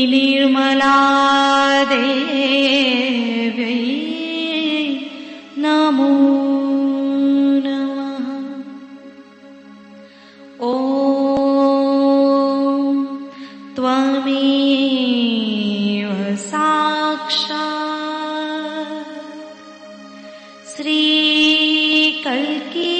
निर्मला देव्यै नमो नमः। ॐ त्वमेव साक्षात् श्रीकल्की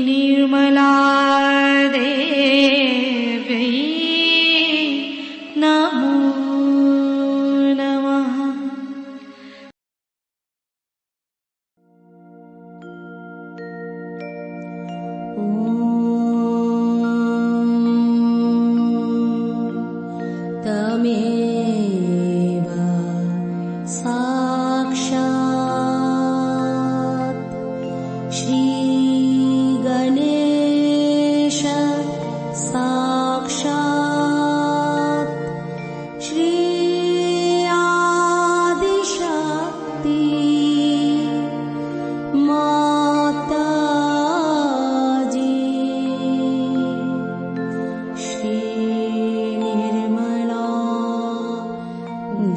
निर्मला देव्यै नमो नमः। ॐ तमेव साक्षात् श्री गणेश साक्षात् श्री आदिशक्ति माताजी श्री निर्मला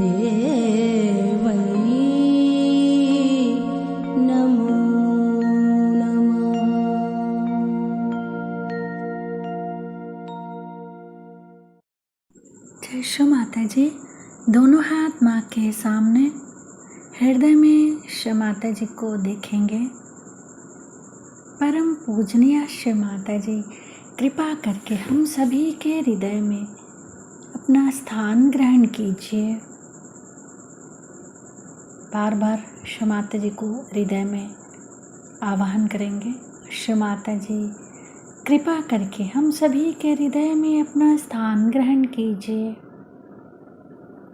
देवै नमो जय माता जी। दोनों हाथ माँ के सामने, हृदय में श्री माता जी को देखेंगे। परम पूजनीय श्री माता जी, कृपा करके हम सभी के हृदय में अपना स्थान ग्रहण कीजिए। बार बार श्री माता जी को हृदय में आवाहन करेंगे। श्री माता जी, कृपा करके हम सभी के हृदय में अपना स्थान ग्रहण कीजिए।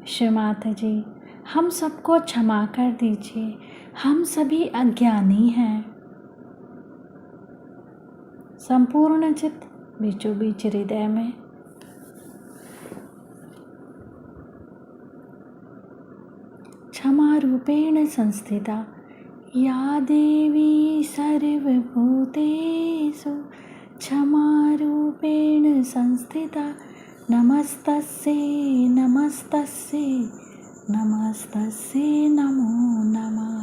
श्री माता जी, हम सबको क्षमा कर दीजिए, हम सभी अज्ञानी हैं। संपूर्ण चित्त बीचों बीच हृदय में क्षमा रूपेण संस्थिता या देवी सर्वभूतेषु क्षमा रूपेण संस्थिता नमस्तस्यै नमस्तस्यै नमस्तस्यै नमो नमः।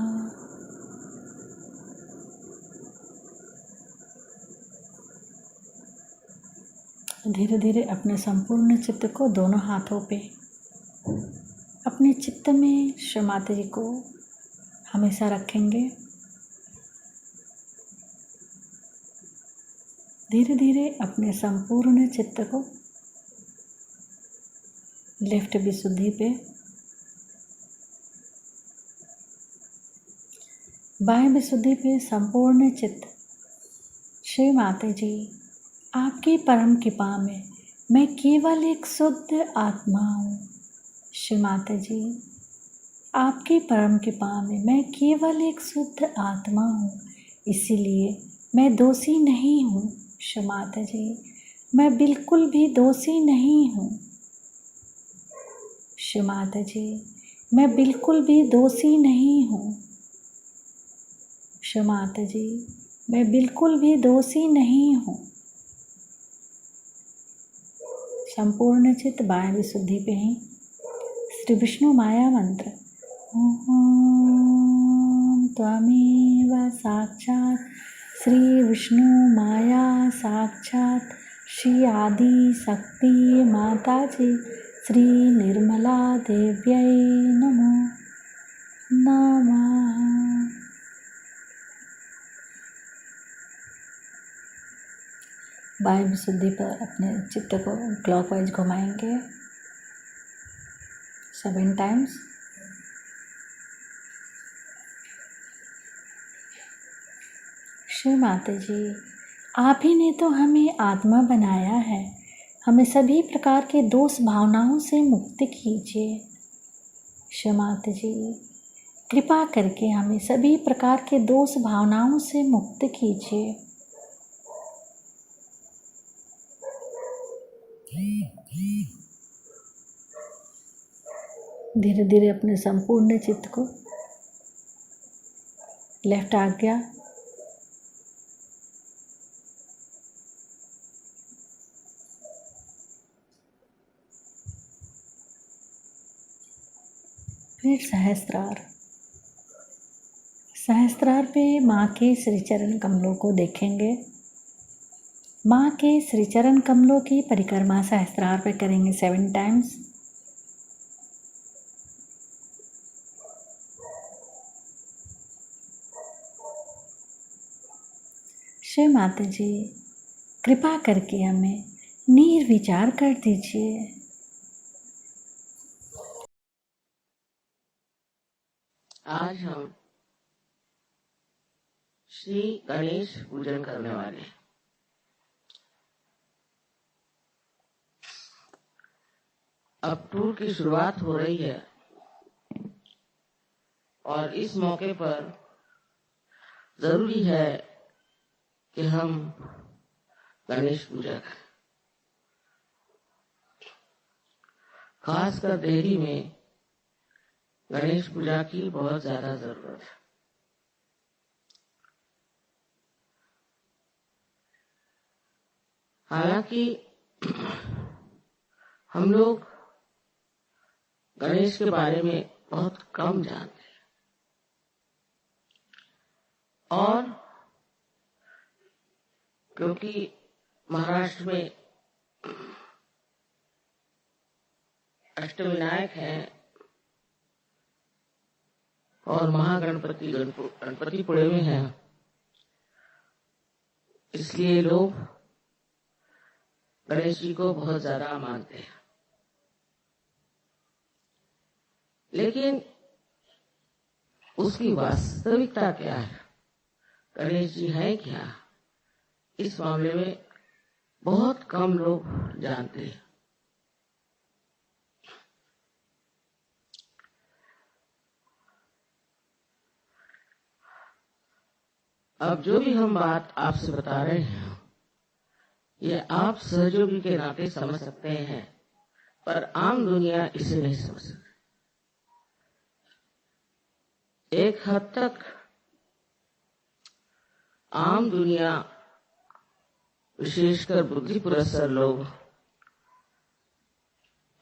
धीरे धीरे अपने संपूर्ण चित्त को दोनों हाथों पे अपने चित्त में श्री माता जी को हमेशा रखेंगे। धीरे धीरे अपने संपूर्ण चित्त को लेफ्ट विशुद्धि पे, बाएं विशुद्धि पे संपूर्ण चित्त। श्री माता जी, आपकी परम कृपा में मैं केवल एक शुद्ध आत्मा हूँ। श्री माता जी, आपकी परम कृपा में मैं केवल एक शुद्ध आत्मा हूँ, इसीलिए मैं दोषी नहीं हूँ। श्री माता जी, मैं बिल्कुल भी दोषी नहीं हूँ। श्री माता जी, मैं बिल्कुल भी दोषी नहीं हूँ। श्री माता जी, मैं बिल्कुल भी दोषी नहीं हूँ। संपूर्ण चित्त बाएं विशुद्धि पे ही श्री विष्णु माया मंत्र ओम त्वमेव साक्षात् श्री विष्णु माया साक्षात् श्री आदि शक्ति माता जी श्री निर्मला देव्यै नमो नमः। बाएं विशुद्धि पर अपने चित्त को क्लॉकवाइज घुमाएंगे 7 टाइम्स। श्री माता जी, आप ही ने तो हमें आत्मा बनाया है, हमें सभी प्रकार के दोष भावनाओं से मुक्त कीजिए। क्षमात जी, कृपा करके हमें सभी प्रकार के दोष भावनाओं से मुक्त कीजिए। धीरे धीरे अपने संपूर्ण चित्त को लेफ्ट आज्ञा फिर सहस्त्रार। सहस्त्रार पे माँ के श्री चरण कमलों को देखेंगे। माँ के श्री चरण कमलों की परिक्रमा सहस्त्रार पे करेंगे 7 टाइम्स। श्री माता जी, कृपा करके हमें निर्विचार कर दीजिए। आज हम श्री गणेश पूजन करने वाले हैं। अब टूर की शुरुआत हो रही है और इस मौके पर जरूरी है कि हम गणेश पूजा करें। खासकर देहरी में गणेश पूजा की बहुत ज्यादा जरूरत है। हालांकि हम लोग गणेश के बारे में बहुत कम जानते हैं और क्योंकि महाराष्ट्र में अष्टविनायक हैं और महागणपति गणपतिपुणे में हैं, इसलिए लोग गणेश जी को बहुत ज्यादा मानते हैं। लेकिन उसकी वास्तविकता क्या है, गणेश जी है क्या, इस मामले में बहुत कम लोग जानते हैं। अब जो भी हम बात आपसे बता रहे हैं ये आप सहयोगी के नाते समझ सकते हैं, पर आम दुनिया इसे नहीं समझ सकती। एक हद तक आम दुनिया, विशेषकर बुद्धि पुरस्सर लोग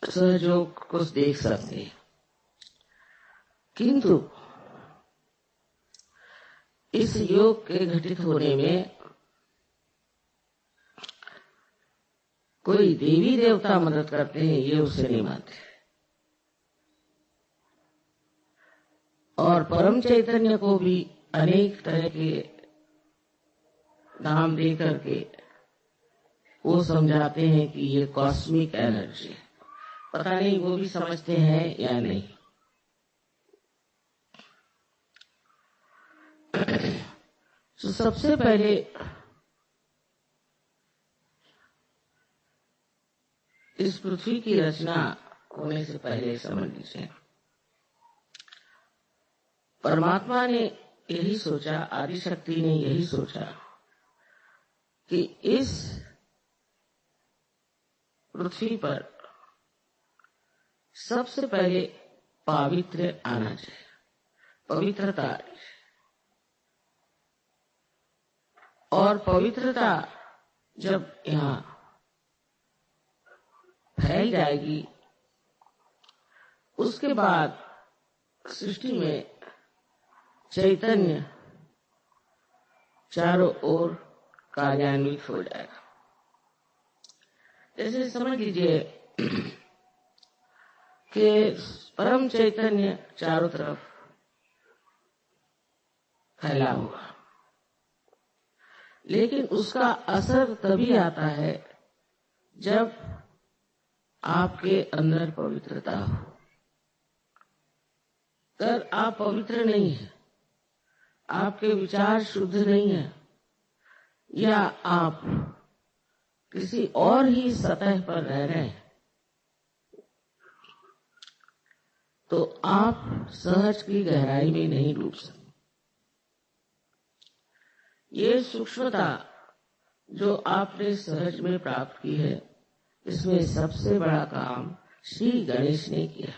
सहयोग को देख सकते हैं, किंतु इस योग के घटित होने में कोई देवी देवता मदद करते हैं ये उसे नहीं मानते। और परम चैतन्य को भी अनेक तरह के नाम दे करके वो समझाते हैं कि ये कॉस्मिक एनर्जी है। पता नहीं वो भी समझते हैं या नहीं। तो सबसे पहले इस पृथ्वी की रचना होने से पहले समझ लीजिए, परमात्मा ने यही सोचा, आदिशक्ति ने यही सोचा कि इस पृथ्वी पर सबसे पहले पवित्र आना चाहिए, पवित्रता। और पवित्रता जब यहाँ फैल जाएगी, उसके बाद सृष्टि में चैतन्य चारों ओर कार्यान्वित हो जाएगा। जैसे समझ लीजिए कि परम चैतन्य चारों तरफ फैला हुआ, लेकिन उसका असर तभी आता है जब आपके अंदर पवित्रता हो। अगर आप पवित्र नहीं है, आपके विचार शुद्ध नहीं है, या आप किसी और ही सतह पर रह रहे हैं, तो आप सहज की गहराई में नहीं डूब सकते। ये सूक्ष्मता जो आपने सहज में प्राप्त की है, इसमें सबसे बड़ा काम श्री गणेश ने किया।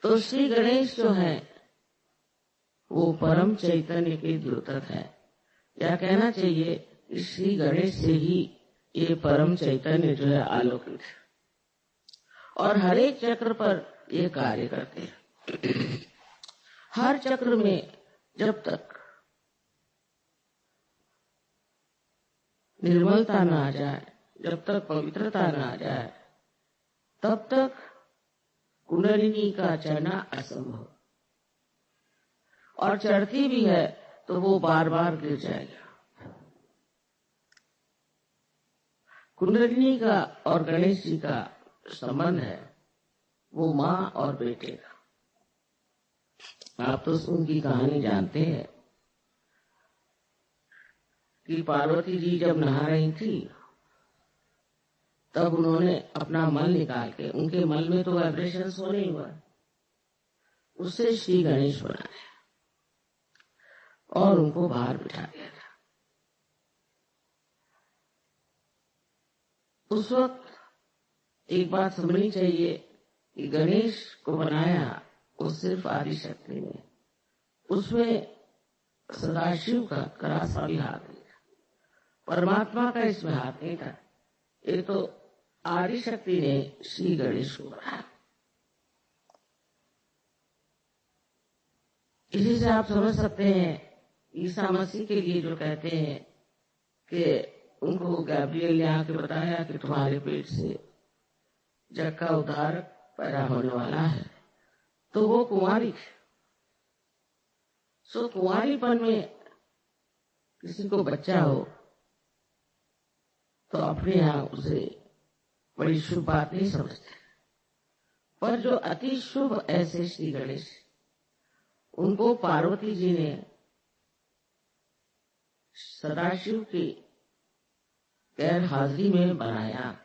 तो श्री गणेश जो है वो परम चैतन्य के द्योतक है, या कहना चाहिए कि श्री गणेश से ही ये परम चैतन्य जो है आलोकित है, और हर एक चक्र पर ये कार्य करते हैं। हर चक्र में जब तक निर्मलता न आ जाए, जब तक पवित्रता न आ जाए, तब तक कुंडलिनी का चढ़ना असंभव, और चढ़ती भी है तो वो बार बार गिर जाएगा। कुंडलिनी का और गणेश जी का संबंध है वो माँ और बेटे का। आप तो उनकी कहानी जानते हैं कि पार्वती जी जब नहा रही थी तब उन्होंने अपना मल निकाल के, उनके मल में तो वाइब्रेशन हो नहीं हुआ, उससे श्री गणेश बनाया और उनको बाहर बिठा दिया था। उस वक्त एक बात समझनी चाहिए कि गणेश को बनाया वो सिर्फ आदि शक्ति ने, उसमें सदाशिव का करासा भी हाथ नहीं था, परमात्मा का इसमें हाथ नहीं था। ये तो आदि शक्ति ने श्री गणेश को बनाया। इसी से आप समझ सकते हैं ईसा मसीह के लिए जो कहते हैं कि उनको गैब्रियल ने आके बताया कि तुम्हारे पेट से जग का उद्धारक पैदा होने वाला है, तो वो कुंवारी थी। सो कुंवारीपन में किसी को बच्चा हो तो अपने यहाँ उसे बड़ी शुभ बात नहीं समझते, पर जो अति शुभ ऐसे श्री गणेश, उनको पार्वती जी ने सदाशिव की गैर हाजिरी में बनाया।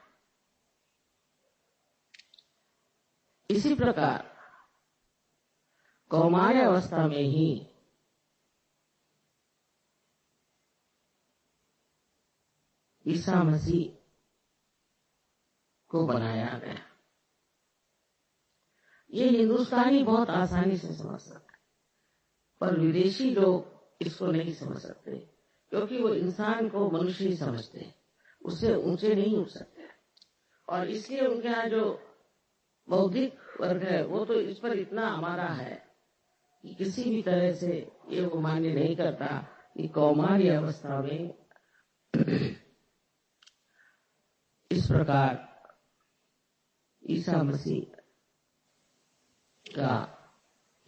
इसी प्रकार कौमार्य अवस्था में ही ईसा मसीह को बनाया गया। ये हिंदुस्तानी बहुत आसानी से समझ सकते, पर विदेशी लोग इसको नहीं समझ सकते, क्योंकि वो इंसान को मनुष्य ही समझते, उससे ऊंचे नहीं उठ सकते। और इसलिए उनके यहाँ जो बौद्धिक वर्ग है वो तो इस पर इतना हमारा है कि किसी भी तरह से ये वो मान्य नहीं करता कि कौमार्य अवस्था में इस प्रकार ईसा मसीह का,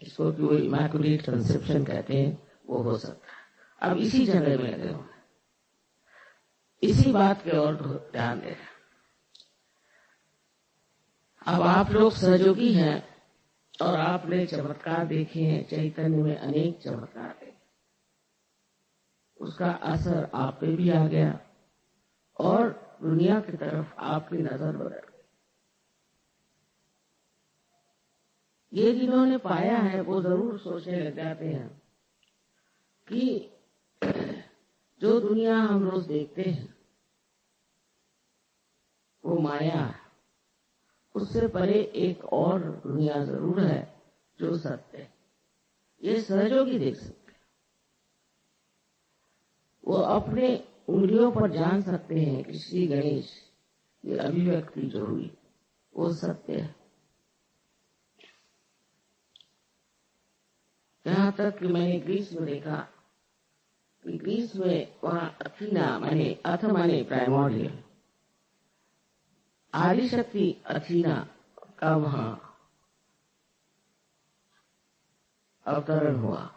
इसको कि वो इमैकुलेट कंसेप्शन कहते हैं, वो हो सकता है। अब इसी जगह में लगे हुए, इसी बात के और ध्यान दे। अब आप लोग सहयोगी हैं और आपने चमत्कार देखे हैं, चैतन्य में अनेक चमत्कार देखे, उसका असर आप पे भी आ गया और दुनिया की तरफ आपकी नजर बदल गई। ये जिन्होंने पाया है वो जरूर सोचने लग जाते हैं कि जो दुनिया हम रोज देखते हैं वो माया है, उससे परे एक और दुनिया जरूर है जो सत्य है। ये सहयोगी देख सकते हैं, वो अपने उंगलियों पर जान सकते हैं कि श्री गणेश ये अभिव्यक्ति जो हुई वो सत्य है। यहाँ तक कि मैंने ग्रीस में देखा कि ग्रीस में वहां अथीना माने अथ माने प्राइमोर्डियल, आदि शक्ति अथीना का वहां अवतरण हुआ।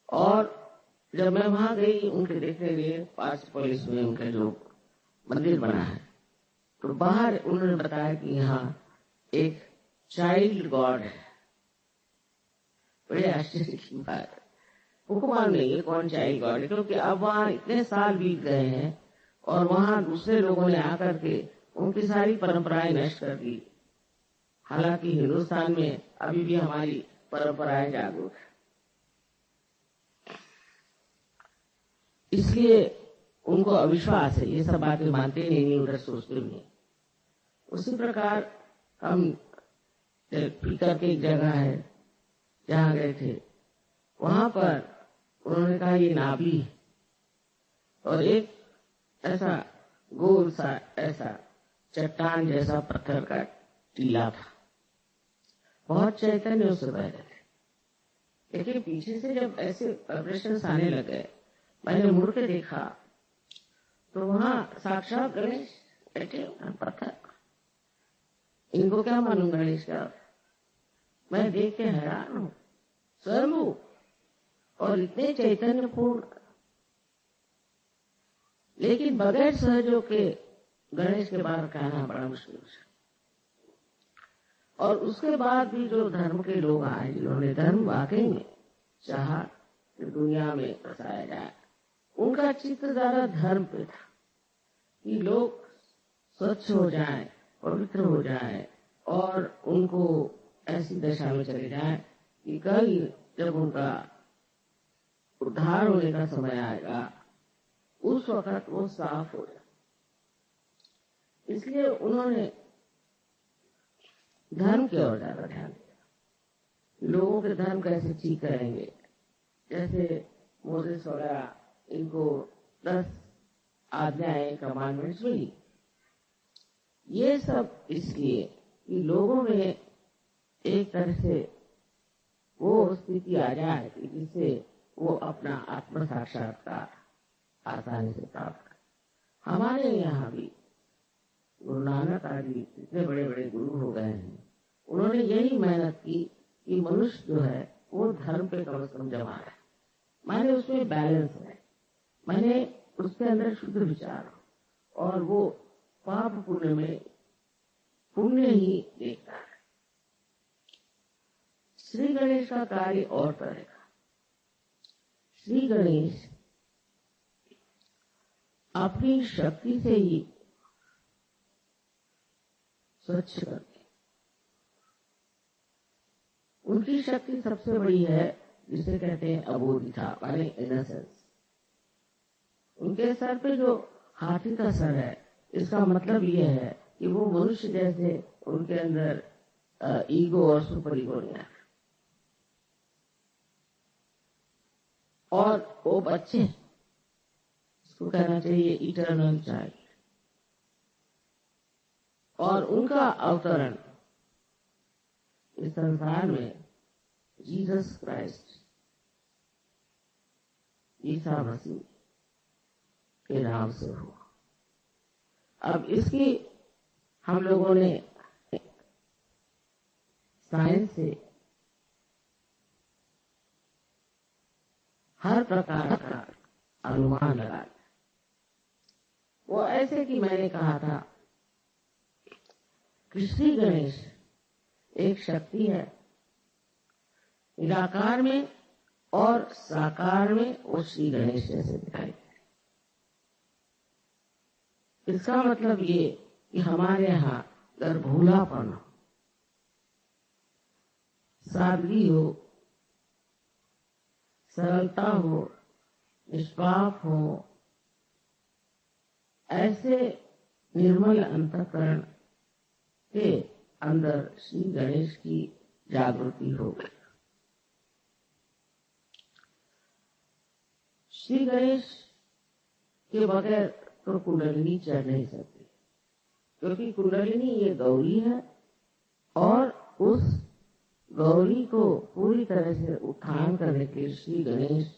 और जब मैं वहां गई उनके देखने के लिए, पार्सिपोलिस में उनका जो मंदिर बना है, तो बाहर उन्होंने बताया कि यहाँ एक चाइल्ड गॉड है। बड़े आश्चर्य की बात है, उनको मालूम नहीं है कौन चाइल्ड गॉड है, क्योंकि अब वहां इतने साल बीत गए हैं और वहां दूसरे लोगों ने आकर के उनकी सारी परंपराएं नष्ट कर दी। हालांकि हिंदुस्तान में अभी भी हमारी परंपराएं जागरूक है, इसलिए उनको अविश्वास है, ये सब बातें मानते नहीं, उधर सोचते भी नहीं। उसी प्रकार हम पीकर की एक जगह है जहाँ गए थे, वहां पर उन्होंने कहा ये नाभि है, और एक ऐसा गोल सा ऐसा चट्टान जैसा पत्थर का टीला था। बहुत चैतन्य उससे बह रहे थे, लेकिन पीछे से जब ऐसे वाइब्रेशंस आने लगे, मैंने मुड़ के देखा तो वहां साक्षात गणेश बैठे पत्थर। इनको क्या मालूम गणेश का? मैं देख के हैरान हूं, स्वरूप और इतने चैतन्यपूर्ण, लेकिन बगैर सहजों के गणेश के बारे कहना बड़ा मुश्किल है। और उसके बाद भी जो धर्म के लोग आए, जिन्होंने धर्म वाकई में चाहा कि दुनिया में बसाया जाए, उनका चित्त ज्यादा धर्म पे था कि लोग स्वच्छ हो जाएं, पवित्र हो जाएं, और उनको ऐसी दशा में चले जाएं कि कल जब उनका उद्धार होने का समय आएगा, उस वक्त वो साफ हो जाए। इसलिए उन्होंने धर्म की ओर ज्यादा ध्यान दिया, लोगों के धर्म कैसे ठीक करेंगे। जैसे मोसेस वगैरह, इनको 10 आज्ञाएं, कमांडमेंट्स मिली। ये सब इसलिए कि लोगों में एक तरह से वो स्थिति आ जाए कि जिससे वो अपना आत्म साक्षात्कार आसानी से प्राप्त कर। हमारे यहाँ भी गुरु नानक आदि इतने बड़े बड़े गुरु हो गए हैं, उन्होंने यही मेहनत की कि मनुष्य जो है वो धर्म पे कम से कम जमा है, माने उसमें बैलेंस है, माने उसके अंदर शुद्ध विचार हो, और वो पाप पुण्य में पुण्य ही देखता है। श्री गणेश का कार्य और तरह का। श्री गणेश अपनी शक्ति से ही स्वच्छ करते, उनकी शक्ति सबसे बड़ी है, जिसे कहते हैं अबोधिता, माने इनोसेंस। उनके सर पे जो हाथी का सर है, इसका मतलब ये है कि वो मनुष्य जैसे उनके अंदर ईगो और सुपर ईगो नहीं है, और वो बच्चे, इसको कहना चाहिए इटर्नल चाइल्ड। और उनका अवतरण इस संसार में जीसस क्राइस्ट, ईसा मसीह के नाम से हुआ। अब इसकी हम लोगों ने साइंस से हर प्रकार का अनुमान लगा। वो ऐसे कि मैंने कहा था कि श्री गणेश एक शक्ति है, निराकार में और साकार में वो श्री गणेश जैसे दिखाई। इसका मतलब ये कि हमारे यहाँ अगर भोलापन हो, सादगी हो, सरलता हो, निष्पाप हो, ऐसे निर्मल अंतःकरण के अंदर श्री गणेश की जागृति हो गई। श्री गणेश के बगैर तो कुंडलिनी चढ़ नहीं सकती, क्योंकि कुंडलिनी ये गौरी है, और उस गौरी को पूरी तरह से उत्थान करने के लिए श्री गणेश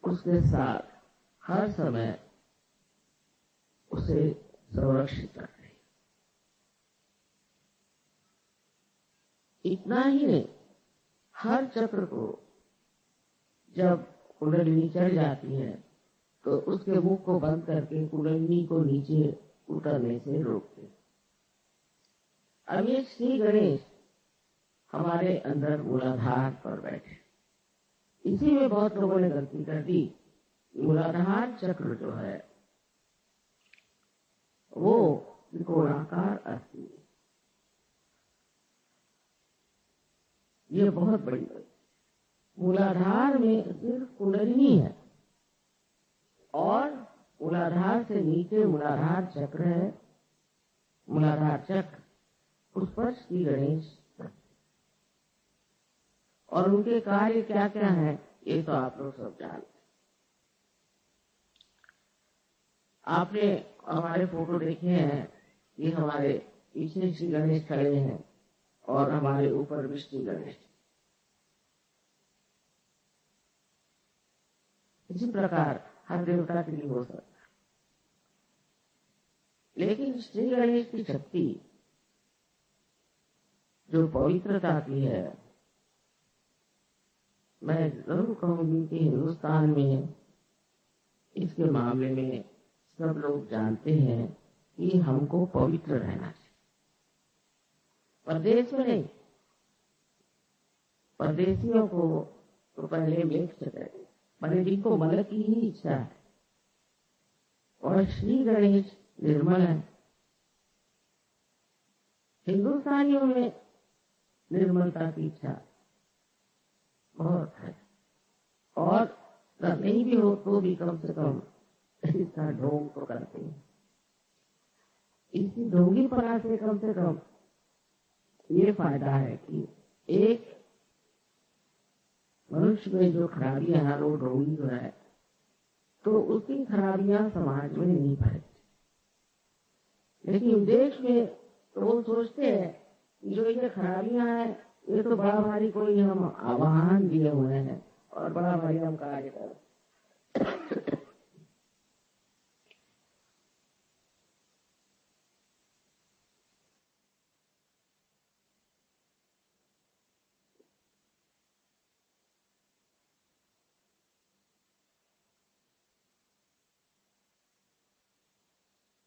उसके साथ हर समय उसे संरक्षित करते हैं। इतना ही नहीं, हर चक्र को जब कुंडलिनी चढ़ जाती है तो उसके मुख को बंद करके कुंडलिनी को नीचे उतरने से रोकते। अब ये श्री गणेश हमारे अंदर मूलाधार पर बैठे। इसी में बहुत लोगों ने गलती कर दी। मूलाधार चक्र जो है वो त्रिकोणाकार अस्थि, ये बहुत बड़ी बात। मूलाधार में सिर्फ कुंडलिनी है और मूलाधार से नीचे मूलाधार चक्र है। मूलाधार चक्र, उस पर श्री गणेश और उनके कार्य क्या क्या है ये तो आप लोग सब जानते। आपने हमारे फोटो देखे हैं, ये हमारे पीछे श्री गणेश खड़े हैं और हमारे ऊपर विष्णु गणेश। इसी प्रकार हर देवता के लिए हो सकता है, लेकिन श्री गणेश की शक्ति जो पवित्रता की है, मैं जरूर कहूंगी कि हिंदुस्तान में इसके मामले में सब लोग जानते हैं कि हमको पवित्र रहना चाहिए। परदेश में नहीं, परदेशियों को तो पहले मिक्स है, मैंने जिनको मल की ही इच्छा है, और श्री गणेश निर्मल है। हिंदुस्तानियों में निर्मलता की इच्छा बहुत है, और नहीं भी हो तो भी कम से कम इसका ढोंग तो करते हैं। इसी ढोंगीपना से कम ये फायदा है कि एक मनुष्य में जो खराबियां हैं वो ढोंगी जो है, तो उसकी खराबियां समाज में नहीं फैलती। लेकिन देश में तो वो सोचते हैं कि जो ये खराबियां हैं ये तो बड़ा भारी कोई हम आह्वान दिए हुए हैं और बड़ा भारी हम कार्य कर।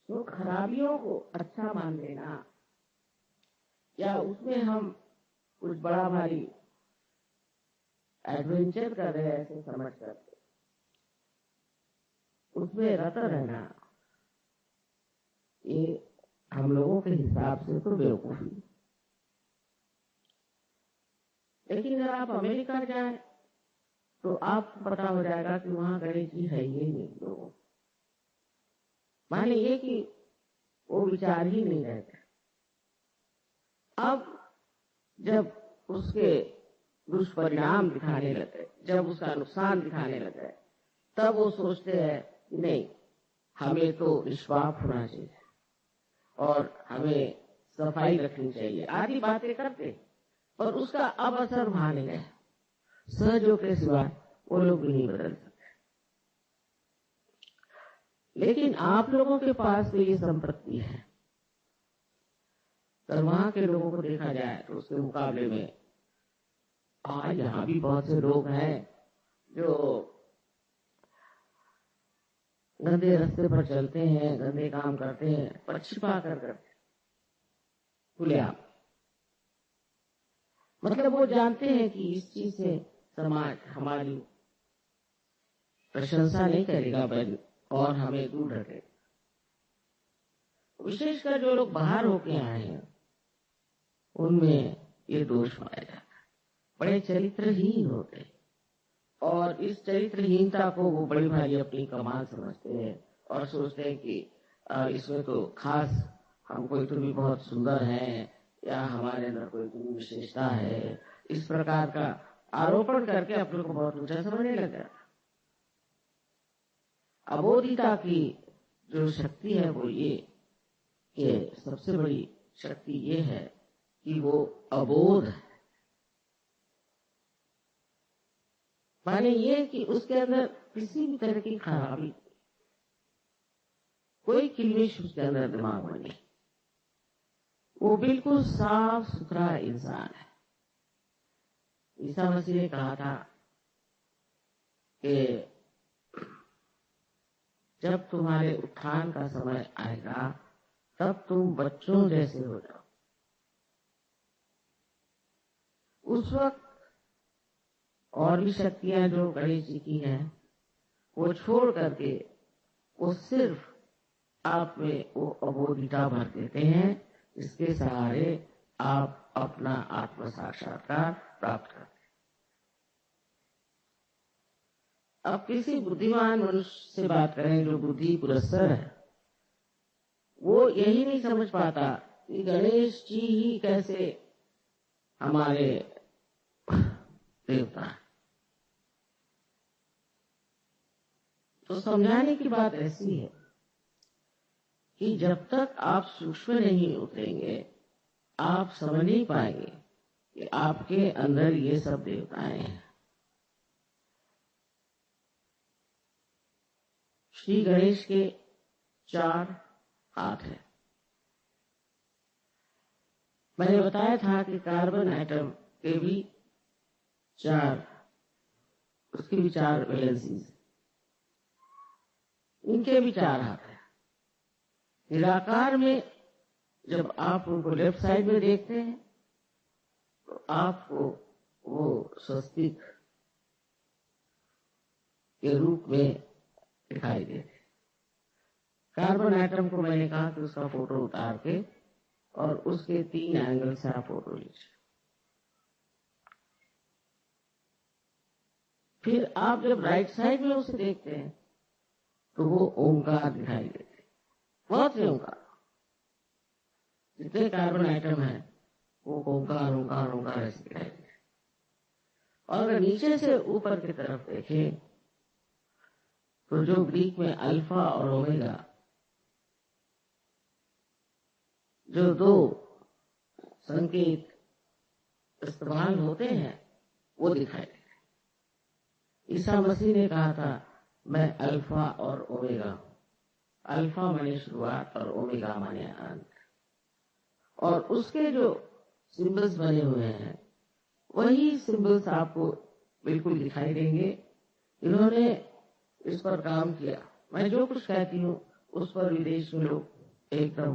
तो खराबियों को अच्छा मान लेना या उसमें हम कुछ बड़ा भारी एडवेंचर कर रहे हैं ऐसे समझ कर उसमें रत रहना, ये हम लोगों के हिसाब से तो बेवकूफी। लेकिन अगर आप अमेरिका जाएं तो आपको पता हो जाएगा कि वहां गणेश जी है ही नहीं लोगों। माने ये कि वो विचार ही नहीं रहते। अब जब उसके दुष्परिणाम दिखाने लगे, जब उसका नुकसान दिखाने लगे, तब वो सोचते हैं कि नहीं, हमें तो निष्पाप होना चाहिए और हमें सफाई रखनी चाहिए, आदि बातें करते, और उसका अब असर वहां नहीं है। सहजों के सिवा वो लोग नहीं बदल सकते। लेकिन आप लोगों के पास तो ये संपत्ति है, तो वहां के लोगों को देखा जाए तो उसके मुकाबले में आज यहाँ भी बहुत से लोग हैं जो गंदे रास्ते पर चलते हैं, गंदे काम करते हैं, पर छिपा कर करते खुलेआम। मतलब वो जानते हैं कि इस चीज से समाज हमारी प्रशंसा नहीं करेगा और हमें दूर रखेगा। विशेषकर जो लोग बाहर होके आए हैं उनमें ये दोष पाया जाता है, बड़े चरित्रहीन होते, और इस चरित्रहीनता को वो बड़ी भारी अपनी कमाल समझते हैं और सोचते हैं कि इसमें तो खास हम कोई तो भी बहुत सुंदर हैं या हमारे अंदर कोई तो विशेषता है। इस प्रकार का आरोपण करके अपने को बहुत ऊंचा समझने लगा। अबोधिता की जो शक्ति है वो ये कि सबसे बड़ी शक्ति ये है कि वो अबोध है। माने ये कि उसके अंदर किसी भी तरह की खराबी, कोई किलमिश उसके अंदर दिमाग में नहीं, वो बिल्कुल साफ सुथरा इंसान है। ईसा मसीह ने कहा था कि जब तुम्हारे उत्थान का समय आएगा तब तुम बच्चों जैसे हो जाओ। उस वक्त और भी शक्तियां जो गणेश जी की हैं वो छोड़ करके वो सिर्फ आप में वो अबोधिता भर देते हैं, इसके सहारे आप अपना आत्म साक्षात्कार प्राप्त करते। अब किसी बुद्धिमान मनुष्य से बात करें जो बुद्धि पुरस्सर है, वो यही नहीं समझ पाता कि गणेश जी ही कैसे हमारे देवता हैं। तो समझाने की बात ऐसी है कि जब तक आप सूक्ष्म नहीं उतरेंगे, आप समझ नहीं पाएंगे कि आपके अंदर ये सब देवताएं हैं। श्री गणेश के 4 हाथ हैं। मैंने बताया था कि कार्बन एटम के भी 4, उसके भी 4 वैलेंसीज, इनके भी 4 हाथ हैं। निराकार में जब आप उनको लेफ्ट साइड में देखते हैं तो आपको वो स्वस्तिक के रूप में दिखाई देते। कार्बन एटम को मैंने कहा कि उसका फोटो उतार के और उसके 3 एंगल से आप फोटो लीजिए। फिर आप जब राइट साइड में उसे देखते हैं तो वो ओंकार दिखाई देते। बहुत से ओंकार, जितने कार्बन एटम है वो ओंकार ओंकार ओंकार ऐसे दिखाई देते। और अगर नीचे से ऊपर की तरफ देखें तो जो ग्रीक में अल्फा और ओमेगा, जो 2 संकेत इस्तेमाल होते हैं, वो दिखाई देते। ईसा मसीह ने कहा था, मैं अल्फा और ओमेगा। अल्फा माने शुरुआत और ओमेगा माने अंत। और उसके जो सिंबल्स बने हुए हैं वही सिंबल्स आपको बिल्कुल दिखाई देंगे। इन्होंने इस पर काम किया। मैं जो कुछ कहती हूँ उस पर विदेश में लोग एकदम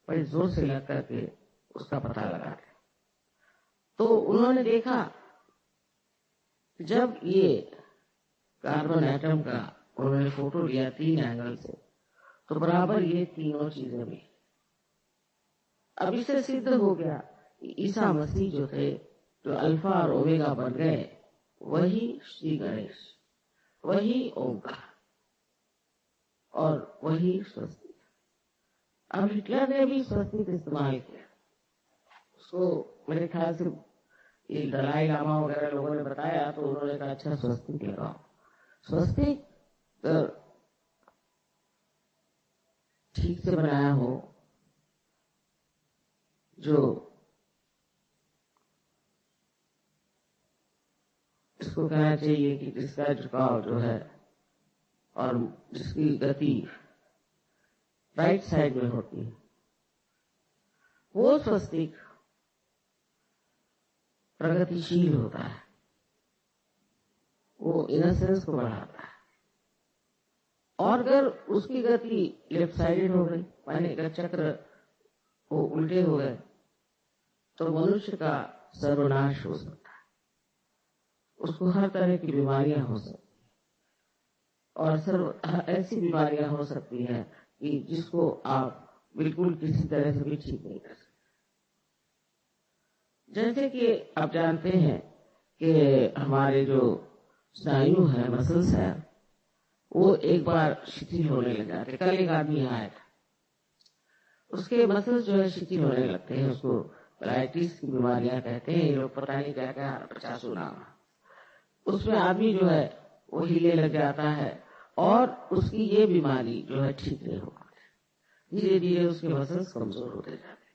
बड़े जोर से लग करके उसका पता लगाते। तो उन्होंने देखा जब ये कार्बन एटम का उन्होंने फोटो लिया 3 एंगल से, तो बराबर ये तीनों चीजें मिली। अब इससे सिद्ध हो गया कि ईसा मसीह जो थे, जो अल्फा और ओमेगा बन गए, वही श्री गणेश, वही ओंकार और वही स्वस्तिक। अब हिटलर ने भी स्वस्तिक इस्तेमाल किया। उसको मेरे ख्याल से ये दलाई लामा वगैरह लोगों ने बताया तो उन्होंने कहा अच्छा स्वस्तिक लगाओ। स्वस्तिक ठीक से बनाया हो, जो इसको कहना चाहिए कि जिसका झुकाव जो है और जिसकी गति राइट साइड में होती है, वो स्वस्तिक प्रगतिशील होता है, वो इनोसेंस को बढ़ाता है। और अगर उसकी गति लेफ्ट साइडेड हो गई, माने अगर चक्र वो उल्टे हो गए, तो मनुष्य का सर्वनाश हो सकता है। उसको हर तरह की बीमारियां हो सकती और ऐसी बीमारियां हो सकती हैं कि जिसको आप बिल्कुल किसी तरह से भी ठीक नहीं कर सकते। जैसे कि आप जानते हैं कि हमारे जो स्नायु है, मसल्स है, वो एक बार शिथिल होने लग जाते। कल एक आदमी आया था, उसके मसल्स जो है शिथिल होने लगते हैं। उसको पैरालाइटिस की बीमारियां कहते हैं, ये लोग पता नहीं क्या क्या 50 नाम। उसमें आदमी जो है वो हिले लग जाता है और उसकी ये बीमारी जो है ठीक नहीं हो पाती। धीरे धीरे उसके मसल्स कमजोर होते जाते।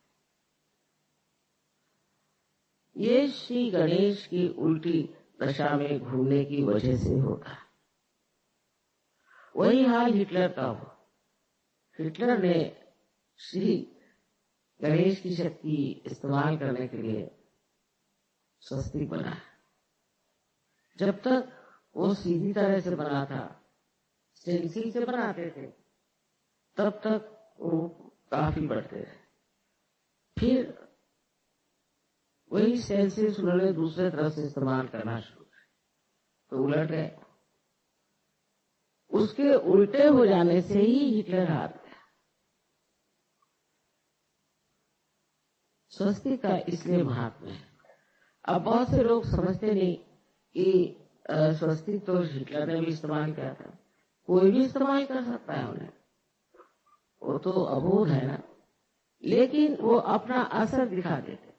ये श्री गणेश की उल्टी दशा में घूमने की वजह से होता है। वही हाल हिटलर का हुआ। हिटलर ने श्री गणेश की शक्ति इस्तेमाल करने के लिए स्वस्तिक बनाया। जब तक वो सीधी तरह से बना था, स्टेंसिल से बनाते थे, तब तक वो काफी बढ़ते थे। फिर वही स्टेंसिल्स उन्होंने दूसरे तरफ से इस्तेमाल करना शुरू किया, तो उलट गए। उसके उल्टे हो जाने से ही हिटलर हार गया। स्वस्तिक का इसलिए महत्व है। अब बहुत से लोग समझते नहीं कि स्वस्तिक तो हिटलर ने भी इस्तेमाल किया था, कोई भी इस्तेमाल कर सकता है उन्हें, वो तो अबोध है ना। लेकिन वो अपना असर दिखा देते।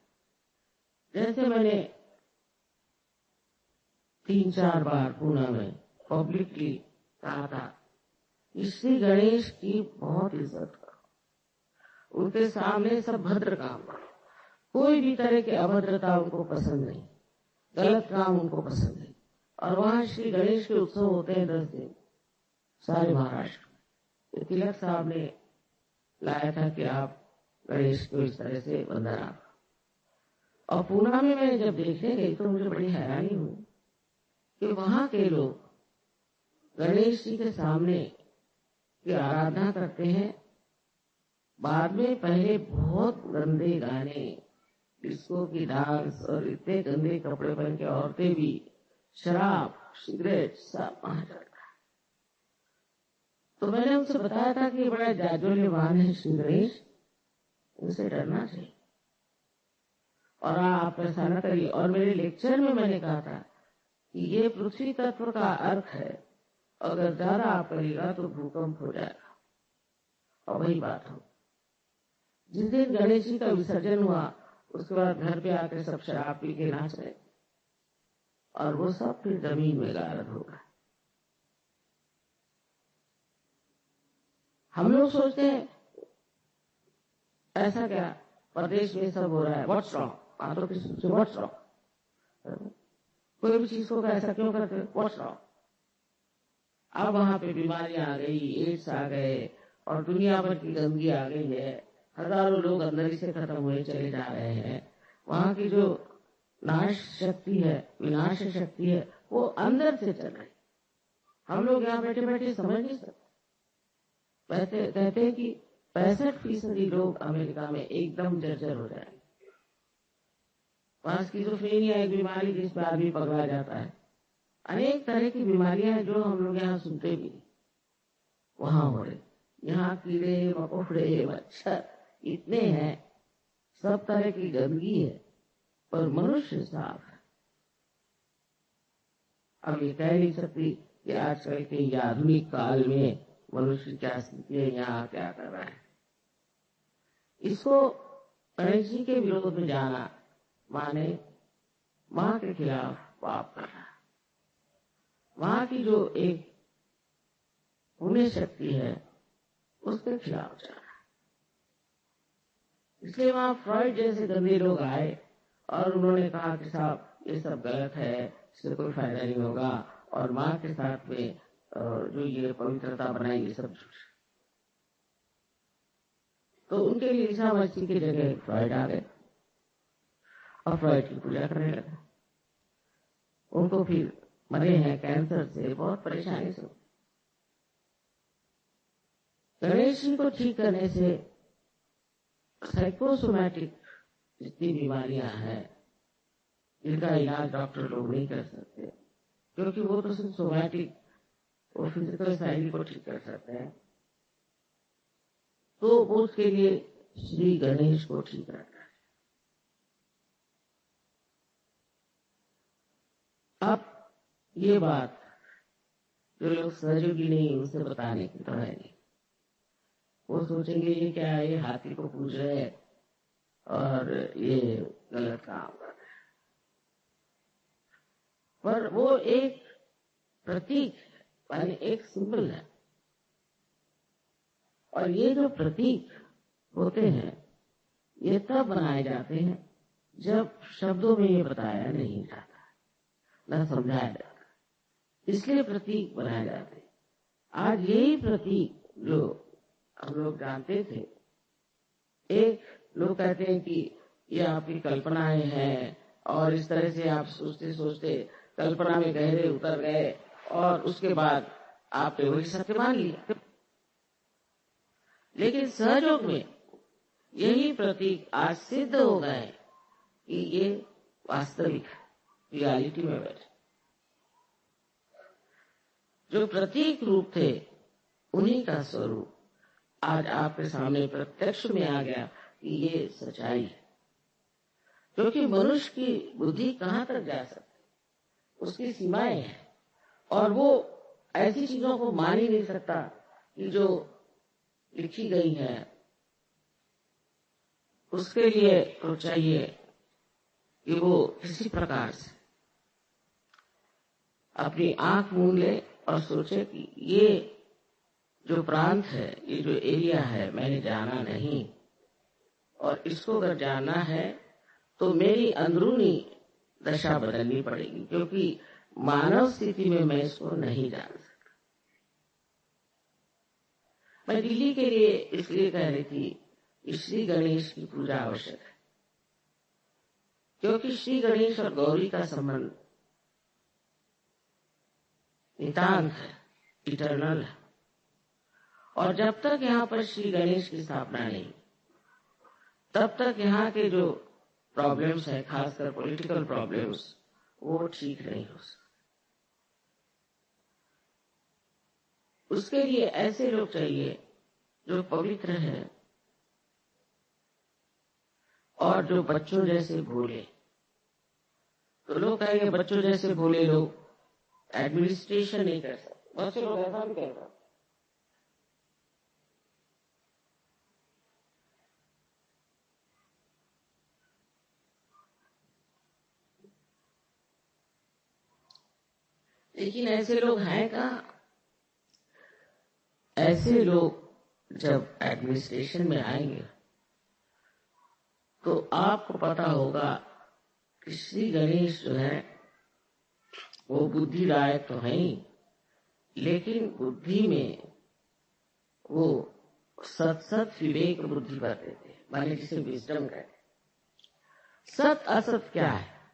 जैसे मैंने 3-4 बार पुणे में पब्लिकली कहा था, श्री गणेश की बहुत इज्जत करो, उनके सामने सब भद्र काम करो, कोई भी तरह की अभद्रता उनको पसंद नहीं, गलत काम उनको पसंद नहीं। और वहां श्री गणेश के उत्सव होते हैं 10 दिन सारे महाराष्ट्र में। तिलक साहब ने लाया था कि आप गणेश को इस तरह से वंदना। और पूना में मैं जब देखने गई तो मुझे बड़ी हैरानी हुई कि वहां के लोग गणेश जी के सामने की आराधना करते हैं, बाद में पहले बहुत गंदे गाने, डिस्को की डांस और इतने गंदे कपड़े पहन के औरतें भी, शराब, सिगरेट सब वहां चलता है। तो मैंने उनसे बताया था कि बड़ा जाज्वल्यवान है श्री गणेश, उनसे डरना चाहिए और आप ऐसा न करिए। और मेरे लेक्चर में मैंने कहा था कि ये पृथ्वी तत्व का अर्थ है, अगर ज्यादा आप करिएगा तो भूकंप हो जाएगा। और वही बात हो, जिस दिन गणेश जी का विसर्जन हुआ उसके बाद घर पे आकर सब शराब पी के नाच रहे और वो सब फिर जमीन में गायब हो गए। हम लोग सोचते हैं ऐसा क्या प्रदेश में सब हो रहा है, व्हाट्स रॉन्ग, आप तो किसी से व्हाट्स रॉन्ग, कोई भी चीज को ऐसा क्यों करते, व्हाट्स रॉन्ग। अब वहां पे बीमारियां आ गई, एड्स आ गए और दुनिया भर की गंदगी आ गई है, हजारों लोग अंदर ही से खत्म हुए चले जा रहे हैं। वहां की जो नाश शक्ति है, विनाश शक्ति है, वो अंदर से चल रही। हम लोग यहाँ बैठे बैठे समझ नहीं सकते। वैसे कहते हैं कि 65% लोग अमेरिका में एकदम जर्जर हो जाएंगे। वहां स्किज़ोफ्रेनिया एक बीमारी जिसमें आदमी पगला जाता है, अनेक तरह की बीमारियां हैं जो हम लोग यहाँ सुनते भी वहां हो रहे। यहाँ कीड़े मकोड़े मच्छर इतने हैं, सब तरह की गंदगी है, पर मनुष्य साफ है। अब ये कह नहीं सकती कि आजकल के आधुनिक काल में मनुष्य क्या स्थिति है, यहाँ क्या कर रहा है। इसको गणेश जी के विरोध में जाना माने माँ के खिलाफ पाप करना। वहां की जो एक पुण्य शक्ति है उसके खिलाफ जाना। इसलिए वहां फ्रॉइड जैसे गंदे लोग आए और उन्होंने कहा कि साहब ये सब गलत है, इससे कोई फायदा नहीं होगा, और माँ के साथ में जो ये पवित्रता बनाई ये सब। तो उनके लिए ईसा मसीह की जगह फ्रॉइड आ गए और फ्रॉइड की पूजा करने लगे। उनको फिर मरे हैं कैंसर से, बहुत परेशानी से। गणेश जी को ठीक करने से साइकोसोमैटिक जितनी बीमारियां हैं इनका इलाज डॉक्टर लोग नहीं कर सकते, क्योंकि वो तो सिर्फ सोमैटिक और फिजिकल साइड को ठीक कर सकते हैं। तो वो उसके लिए श्री गणेश को ठीक रखना है। अब ये बात जो लोग सहयोगी नहीं उनसे बताने की तो है नहीं। वो सोचेंगे ये क्या है, ये हाथी को पूज रहे हैं और ये गलत काम कर रहे हैं। पर वो एक प्रतीक यानी एक सिंबल है, और ये जो प्रतीक होते हैं ये तब बनाए जाते हैं जब शब्दों में ये बताया नहीं जाता, न समझाया जाता, इसलिए प्रतीक बनाए जाते हैं। आज यही प्रतीक जो हम लोग जानते थे, एक लोग कहते हैं कि ये आपकी कल्पनाएं हैं और इस तरह से आप सोचते सोचते कल्पना में गहरे उतर गए और उसके बाद आपने वही सत्य मान लिया। लेकिन सहयोग में यही प्रतीक आज सिद्ध हो गए कि ये वास्तविक रियलिटी में बैठे। जो प्रतीक रूप थे उन्हीं का स्वरूप आज आपके सामने प्रत्यक्ष में आ गया कि ये सच्चाई है। क्योंकि मनुष्य की बुद्धि कहाँ तक जा सकती, उसकी सीमाएं हैं, और वो ऐसी चीजों को मान ही नहीं सकता कि जो लिखी गई है। उसके लिए तो चाहिए कि वो किसी प्रकार से अपनी आंख मूंद ले और सोचे कि ये जो प्रांत है, ये जो एरिया है, मैंने जाना नहीं, और इसको अगर जानना है तो मेरी अंदरूनी दशा बदलनी पड़ेगी, क्योंकि मानव स्थिति में मैं इसको नहीं जान सकता। मैं दिल्ली के लिए इसलिए कह रही थी कि श्री गणेश की पूजा आवश्यक है, क्योंकि श्री गणेश और गौरी का संबंध नितांत है, इटर्नल है, और जब तक यहाँ पर श्री गणेश की स्थापना नहीं, तब तक यहाँ के जो प्रॉब्लम्स है, खासकर पॉलिटिकल प्रॉब्लम्स, वो ठीक नहीं हो सकते। उसके लिए ऐसे लोग चाहिए जो पवित्र है और जो बच्चों जैसे भोले। तो लोग कहेंगे बच्चों जैसे भोले लोग एडमिनिस्ट्रेशन नहीं कर सकते, बहुत से लोग ऐसा भी कहते हैं। लेकिन ऐसे लोग हैं कहाँ? ऐसे लोग जब एडमिनिस्ट्रेशन में आएंगे तो आपको पता होगा कि श्री गणेश जो है वो बुद्धिदायक तो है ही, लेकिन बुद्धि में वो सत विवेक बुद्धि भरते थे, माने जिसे विजडम कहते। सत असत क्या है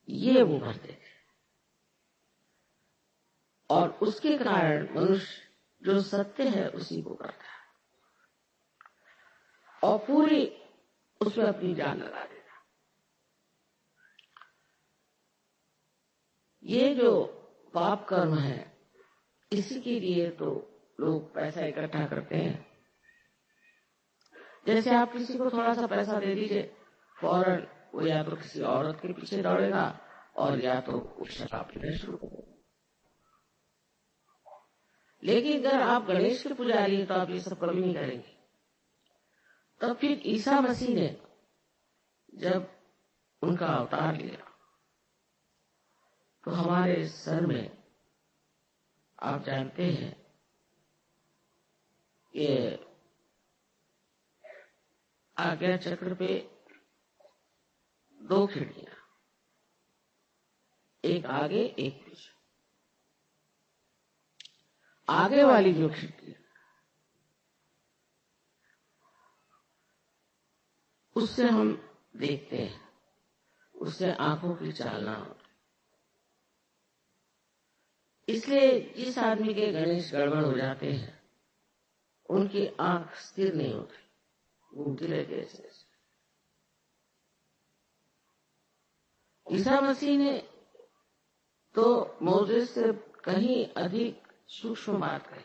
ये वो भरते थे, और उसके कारण मनुष्य जो सत्य है उसी को करता है और पूरी उसमें अपनी जान लगा देता। ये जो पाप कर्म है, इसी के लिए तो लोग पैसा इकट्ठा करते हैं। जैसे आप किसी को थोड़ा सा पैसा दे दीजिए, फौरन वो या तो किसी औरत के पीछे दौड़ेगा और या तो वो शराब पीना शुरू कर देगा। लेकिन अगर आप गणेश के पुजारी हैं तो आप ये सब कभी नहीं करेंगे। तब फिर ईसा मसीह ने जब उनका अवतार लिया तो हमारे सर में, आप जानते हैं, ये आज्ञा चक्र पे 2 खिड़कियां, एक आगे एक पीछे। आगे वाली जो खिड़की उससे हम देखते हैं, उससे आंखों की चालना होती। इसलिए जिस आदमी के गणेश गड़बड़ हो जाते हैं उनकी आंख स्थिर नहीं होती, घूमती रहती है ऐसे। ईसा मसीह ने तो मोसेस से कहीं अधिक सूक्ष्म बात कही।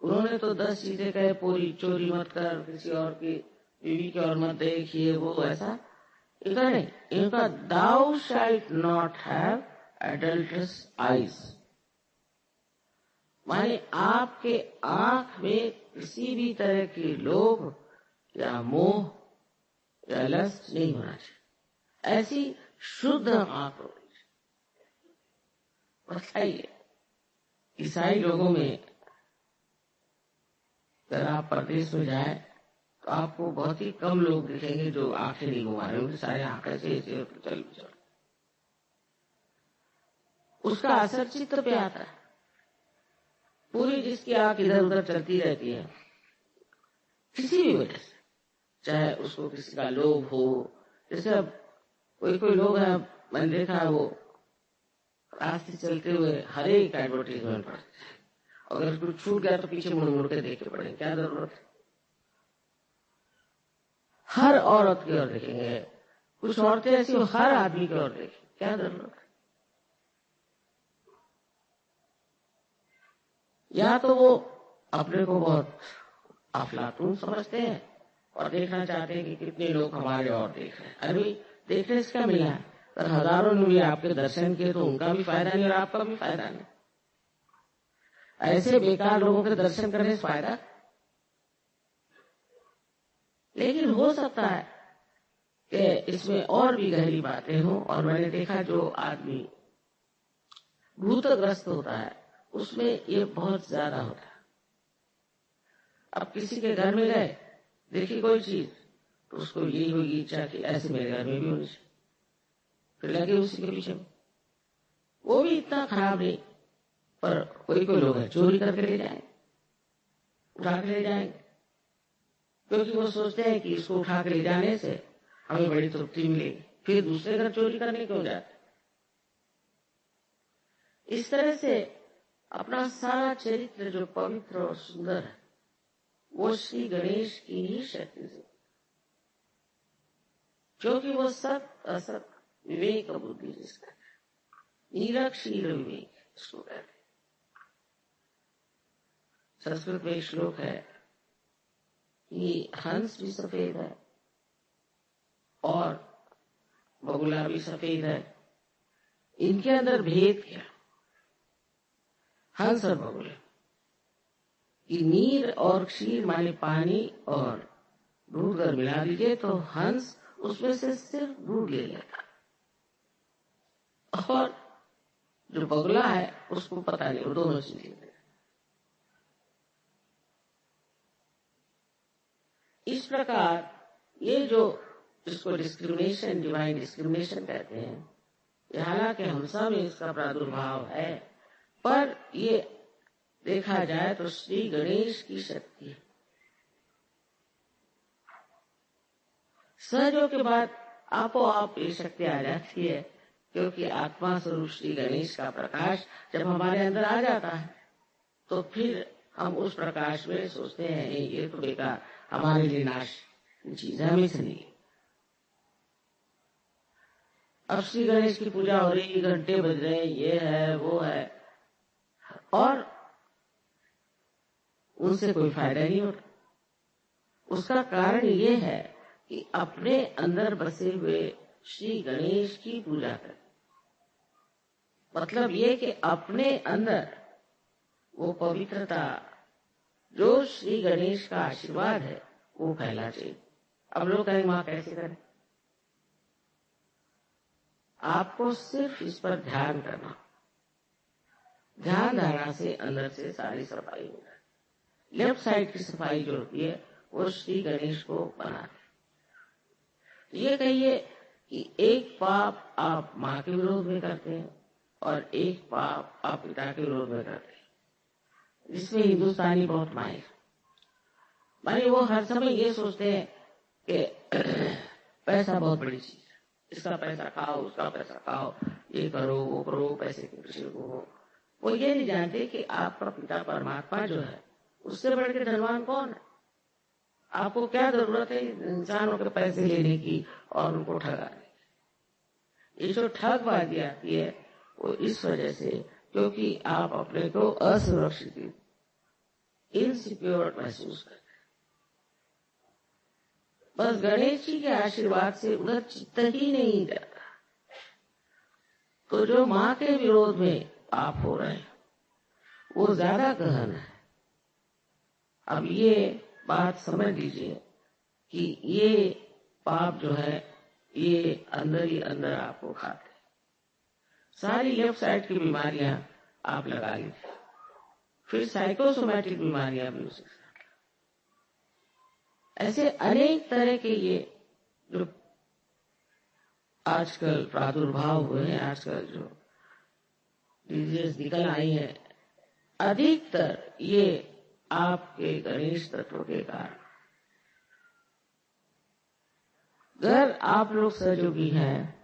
उन्होंने तो 10 चीजें कहे, पूरी चोरी मत कर, किसी और की बीवी की और मत देख, ये वो ऐसा। इनका नहीं, इनका thou shalt not have adulterous eyes, माने आपके आंख में किसी भी तरह की लोभ या मोह या लस्ट नहीं होना चाहिए, ऐसी शुद्ध आंख होनी चाहिए। बताइए, ईसाई लोगों में अगर आप परदेश में जाए तो आपको बहुत ही कम लोग दिखेंगे जो आंखें नहीं घुमा रहे, उनके सारे आंखें से चल। उसका असर चित्त पे आता है। पूरी जिसकी आंख इधर उधर चलती रहती है किसी भी वजह से, चाहे उसको किसी का लोभ हो। जैसे अब कोई लोग हैं, मैंने देखा है, वो रास्ते चलते हुए हर एक एडवर्टीजमेंट पढ़ते हैं, अगर कुछ छूट गया तो पीछे मुड़ मुड़ के देखे पड़े, क्या जरूरत है? हर औरत की ओर देखेंगे, कुछ औरतें ऐसी हर आदमी की ओर देखें, क्या जरूरत है? या तो वो अपने को बहुत अफलातून समझते हैं और देखना चाहते हैं कि कितने लोग हमारे और देख रहे हैं। अरे देखने से क्या मिला है? पर हजारों ने भी आपके दर्शन किए तो उनका भी फायदा नहीं और आपका भी फायदा नहीं। ऐसे बेकार लोगों के दर्शन करने से फायदा। लेकिन हो सकता है कि इसमें और भी गहरी बातें हों। और मैंने देखा जो आदमी भूतग्रस्त होता है उसमें ये बहुत ज्यादा होता है। अब किसी के घर में गए, देखी कोई चीज, तो उसको यही होगी इच्छा कि ऐसे मेरे घर में भी होनी चाहिए, फिर लगे उसी के पीछे में। वो भी इतना खराब नहीं, पर कोई कोई लोग है चोरी करके ले जाएंगे, उठा के ले जाएंगे, क्योंकि वो सोचते हैं कि इसको उठा के ले जाने से हमें बड़ी तृप्ति मिलेगी, फिर दूसरे घर चोरी करने क्यों जाते। इस तरह से अपना सारा चरित्र जो पवित्र और सुंदर है वो श्री गणेश की ही शक्ति से, क्योंकि वो सत असत विवेक बुद्धि जिसका निरक्षीर विवेक इसको कहते हैं। संस्कृत में एक श्लोक है कि हंस भी सफेद है और बगुला भी सफेद है, इनके अंदर भेद क्या? हंस और बगुला कि नीर और क्षीर माने पानी और दूध अगर मिला दीजिए तो हंस उसमें से सिर्फ दूध ले लेता, और जो बगुला है उसको पता नहीं, वो दोनों चीजें लेते। इस प्रकार ये जो इसको डिस्क्रिमिनेशन, डिवाइन डिस्क्रिमिनेशन कहते हैं, ये हालांकि हम सब में इसका प्रादुर्भाव है, पर ये देखा जाए तो श्री गणेश की शक्ति है। सहयोग के बाद आपो आप ये शक्ति आ जाती है, क्योंकि आत्मा स्वरूप श्री गणेश का प्रकाश जब हमारे अंदर आ जाता है तो फिर हम उस प्रकाश में सोचते हैं ये तो बेकार, हमारे लिए नाश चीज हमें से नहीं। अब श्री गणेश की पूजा हो रही, घंटे बज रहे, ये है वो है, और उनसे कोई फायदा नहीं होता। उसका कारण ये है कि अपने अंदर बसे हुए श्री गणेश की पूजा करें। मतलब ये कि अपने अंदर वो पवित्रता जो श्री गणेश का आशीर्वाद है वो फैला चाहिए। अब लोग कहेंगे मां कैसे करें? आपको सिर्फ इस पर ध्यान करना, ध्यान धारणा से अंदर से सारी सफाई हो जाए। लेफ्ट साइड की सफाई जो होती है वो श्री गणेश को बनाते। ये कहिए कि एक पाप आप माँ के विरोध में करते हैं और एक पाप आप पिता के विरोध में करते हैं, जिसमें हिंदुस्तानी बहुत माहिर, माने वो हर समय ये सोचते हैं कि पैसा बहुत बड़ी चीज है, इसका पैसा खाओ, उसका पैसा खाओ, ये करो वो करो, पैसे के पीछे हो। वो ये नहीं जानते कि आपका पिता परमात्मा जो है उससे बढ़ के धनवान कौन है। आपको क्या जरूरत है इंसानों के पैसे लेने की और उनको ठगाने की? ये जो ठगबाजी आती है वो इस वजह से क्योंकि आप अपने को असुरक्षित, इनसिक्योर महसूस करते। बस गणेश जी के आशीर्वाद से उधर चित्त ही नहीं जाता। तो जो माँ के विरोध में पाप हो रहे हैं वो ज्यादा गहन है। अब ये बात समझ लीजिए कि ये पाप जो है ये अंदर ही अंदर आपको खाते। सारी लेफ्ट साइड की बीमारियां आप लगा लीजिए, फिर साइकोसोमैटिक बीमारियां भी उसे, ऐसे अनेक तरह के ये जो आजकल प्रादुर्भाव हुए हैं, आजकल जो डिजीज निकल आई है, अधिकतर ये आपके गणेश तत्व के कारण। अगर आप लोग सहयोगी हैं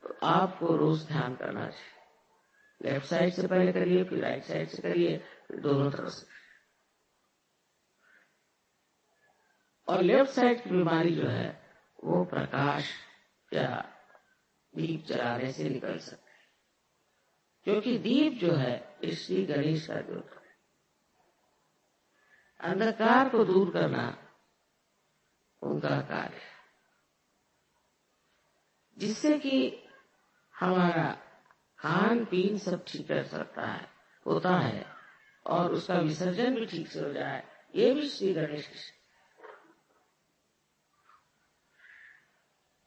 तो आपको रोज ध्यान करना चाहिए। लेफ्ट साइड से पहले करिए, फिर राइट साइड से करिए, फिर दोनों तरफ से। और लेफ्ट साइड की बीमारी जो है वो प्रकाश या दीप जलाने से निकल सकते हैं, क्योंकि दीप जो है इस श्री गणेश का जो अंधकार को दूर करना उनका कार्य है। जिससे कि हमारा खान पीन सब ठीक कर सकता है, होता है, और उसका विसर्जन भी ठीक से हो जाए। ये भी श्री गणेश की।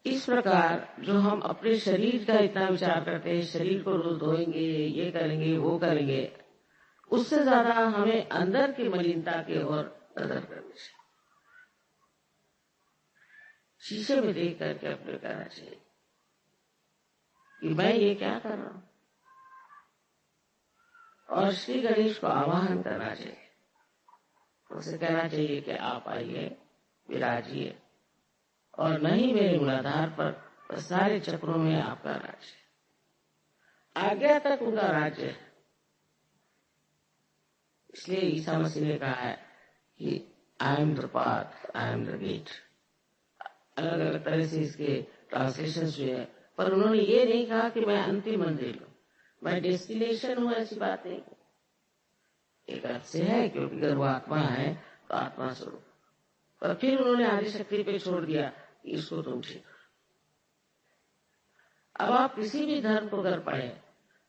इस प्रकार जो हम अपने शरीर का इतना विचार करते हैं, शरीर को रोज धोएंगे, ये करेंगे, वो करेंगे, उससे ज्यादा हमें अंदर की मलिनता की ओर नजर करनी चाहिए। शीशे में देख करके अपने कहना चाहिए कि मैं ये क्या कर रहा हूं, और श्री गणेश को आवाहन करना चाहिए। उसे कहना चाहिए कि आप आइए, विराजिए, और नहीं मेरे मूलाधार पर सारे चक्रों में आपका राज्य, आज्ञा तक उनका राज्य है। इसलिए ईसा मसीह ने कहा है कि I am the path, I am the gate. अलग अलग तरह से इसके ट्रांसलेशन हुए हैं, पर उन्होंने ये नहीं कहा कि मैं अंतिम मंजिल हूं, मैं डेस्टिनेशन हूं, ऐसी बात नहीं। एक अर्थ से है, क्योंकि अगर वो आत्मा है तो आत्मा स्वरूप, पर फिर उन्होंने आदि शक्ति पे छोड़ दिया, इसको तुम ठीक। अब आप किसी भी धर्म को अगर पढ़े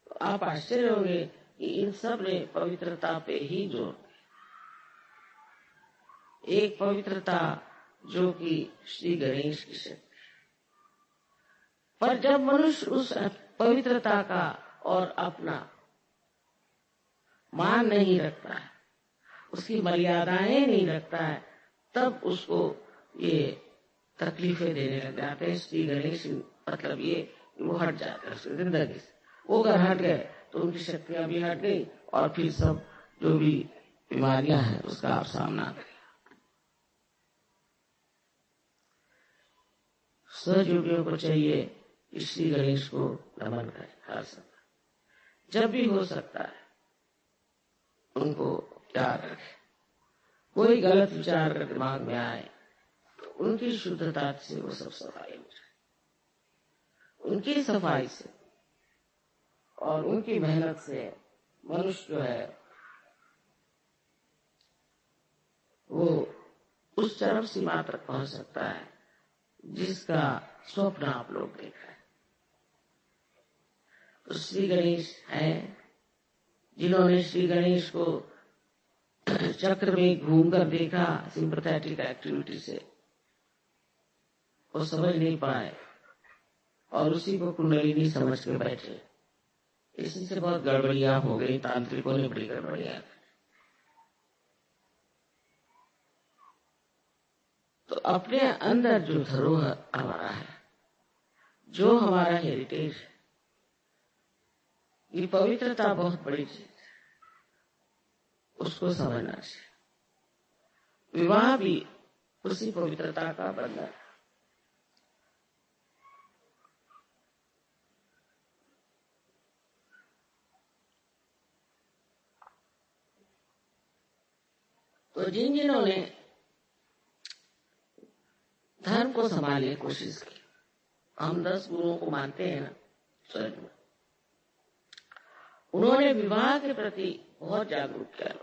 तो आप आश्चर्य होंगे कि इन सब ने पवित्रता पे ही जोर, एक पवित्रता जो कि श्री गणेश की शक्ति। पर जब मनुष्य उस पवित्रता का और अपना मान नहीं रखता है, उसकी मर्यादाएं नहीं रखता है, तब उसको ये तकलीफें देने लग जाते हैं। श्री गणेश मतलब ये वो हट जाते हैं उसकी जिंदगी से। वो अगर हट गए तो उनकी शक्तियां भी हट गई, और फिर सब जो भी बीमारियां हैं उसका आप सामना करें। सहयोगियों को चाहिए कि श्री गणेश को नमन करें हर समय, जब भी हो सकता है उनको याद रखें। कोई गलत विचार अगर दिमाग में आए तो उनकी शुद्धता से वो सब सफाई हो जाए, उनकी सफाई से और उनकी मेहनत से मनुष्य जो है वो उस चरम सीमा तक पहुंच सकता है जिसका स्वप्न आप लोग देख रहे हैं। तो श्री गणेश है, जिन्होंने श्री गणेश को चक्र में घूमकर देखा सिंपैथेटिक एक्टिविटी से, वो समझ नहीं पाए और उसी को कुंडलिनी समझ के बैठे। इसी से बहुत गड़बड़ियां हो गई, तांत्रिकों ने बड़ी गड़बड़ियां। तो अपने अंदर जो धरोहर हमारा है, जो हमारा हेरिटेज है, ये पवित्रता बहुत बड़ी चीज है, उसको समझना चाहिए। विवाह भी उसी पवित्रता का बंधन है। तो जिन्होंने धर्म को संभालने की कोशिश की, हम 10 गुरुओं को मानते हैं ना स्वर्ग में, उन्होंने विवाह के प्रति बहुत जागरूक किया।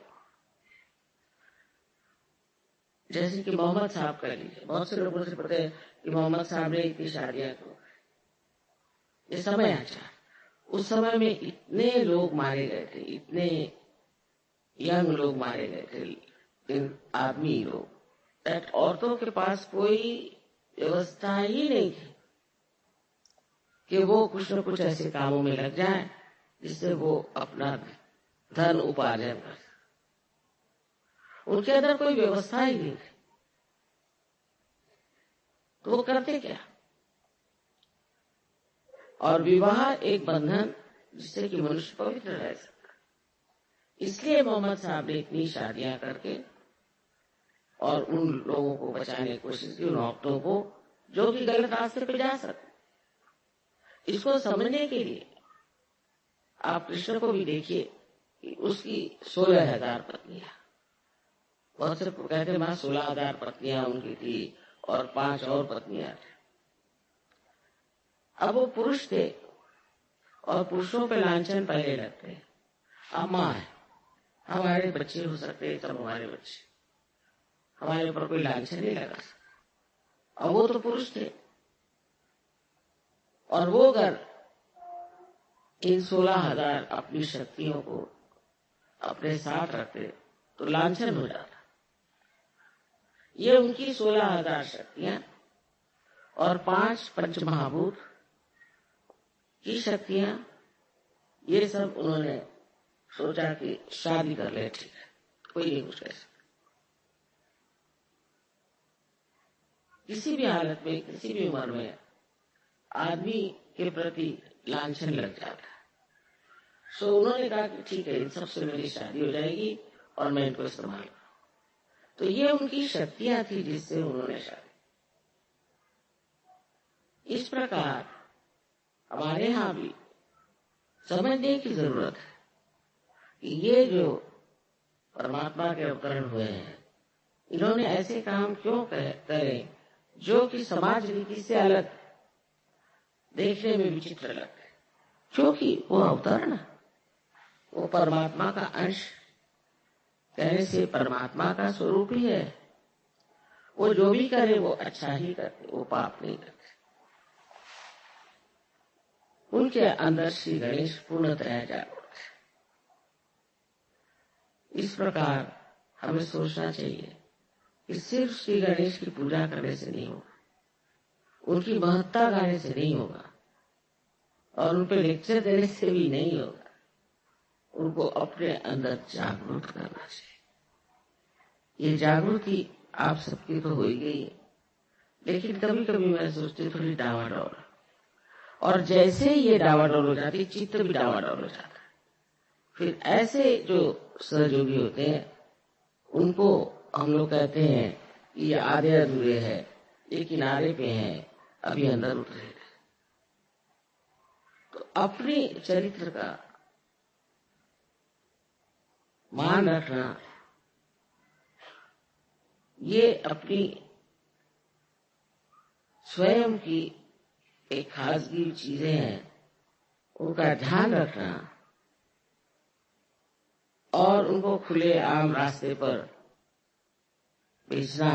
जैसे कि मोहम्मद साहब कर लीजिए, बहुत से लोगों से पता है कि मोहम्मद साहब ने इतनी शादियां की। ये समय अच्छा, उस समय में इतने लोग मारे गए थे, इतने यंग लोग मारे गए थे, इन आदमी लोग, दैट औरतों के पास कोई व्यवस्था ही नहीं थी कि वो कुछ न कुछ ऐसे कामों में लग जाएं जिससे वो अपना धन उपार्जन कर। उनके अंदर कोई व्यवस्था ही नहीं थी, तो वो करते क्या? और विवाह एक बंधन जिससे कि मनुष्य पवित्र रह सकता। इसलिए मोहम्मद साहब ने इतनी शादियां करके और उन लोगों को बचाने की कोशिश की, उन औरतों को जो कि गलत रास्ते पे जा सकते। इसको समझने के लिए आप कृष्ण को भी देखिए कि उसकी 16,000 पत्नियां, बहुत से कहते मां 16,000 पत्नियां उनकी थी और 5 और पत्नियां थी। अब वो पुरुष थे और पुरुषों पे लांछन पहले लगते, अम्मा है, हमारे बच्चे हो सकते, सब हमारे बच्चे, हमारे ऊपर कोई लांछन नहीं लगा सकता। और वो तो पुरुष थे। और वो अगर इन 16,000 अपनी शक्तियों को अपने साथ रखते तो लांछन हो जाता। ये उनकी 16,000 शक्तियां और 5 पंचमहाभूत की शक्तियां, ये सब उन्होंने सोचा कि शादी कर ले, ठीक है, कोई नहीं कुछ कह सकता। किसी भी हालत में, किसी भी उम्र में आदमी के प्रति लांछन लग जाता है। सो उन्होंने कहा कि ठीक है, इन सबसे मेरी शादी हो जाएगी और मैं इनको इस्तेमाल करूं। तो ये उनकी शक्तियां थी जिससे उन्होंने शादी। इस प्रकार हमारे यहाँ भी समझने की जरूरत है कि ये जो परमात्मा के अवतरण हुए हैं, इन्होंने ऐसे काम क्यों करे जो कि समाज रीति से अलग, देखने में विचित्र लगते, क्योंकि वो अवतरण, वो परमात्मा का अंश, कहने से परमात्मा का स्वरूप ही है। वो जो भी करे वो अच्छा ही करते, वो पाप नहीं करते। उनके अंदर श्री गणेश पूर्णतः जागरूक है। इस प्रकार हमें सोचना चाहिए कि सिर्फ श्री गणेश की पूजा करने से नहीं होगा, उनकी महत्ता गाने से नहीं होगा, और उन पर लेक्चर देने से भी नहीं होगा। उनको अपने अंदर जागरूक करना चाहिए। ये जागृति आप सबकी तो हो ही गई है, लेकिन कभी कभी मैं सोचती थोड़ी डावाडोल, और जैसे ही ये डावाडोल हो जाती, चित्त भी डावाडोल हो जाता है। फिर ऐसे जो सहयोगी होते हैं उनको हम लोग कहते हैं कि ये आधे अधूरे हैं, ये किनारे पे हैं, अभी अंदर उतरे। तो अपने चरित्र का मान रखना, ये अपनी स्वयं की एक खासगी चीजें हैं, उनका ध्यान रखना और उनको खुले आम रास्ते पर बेचना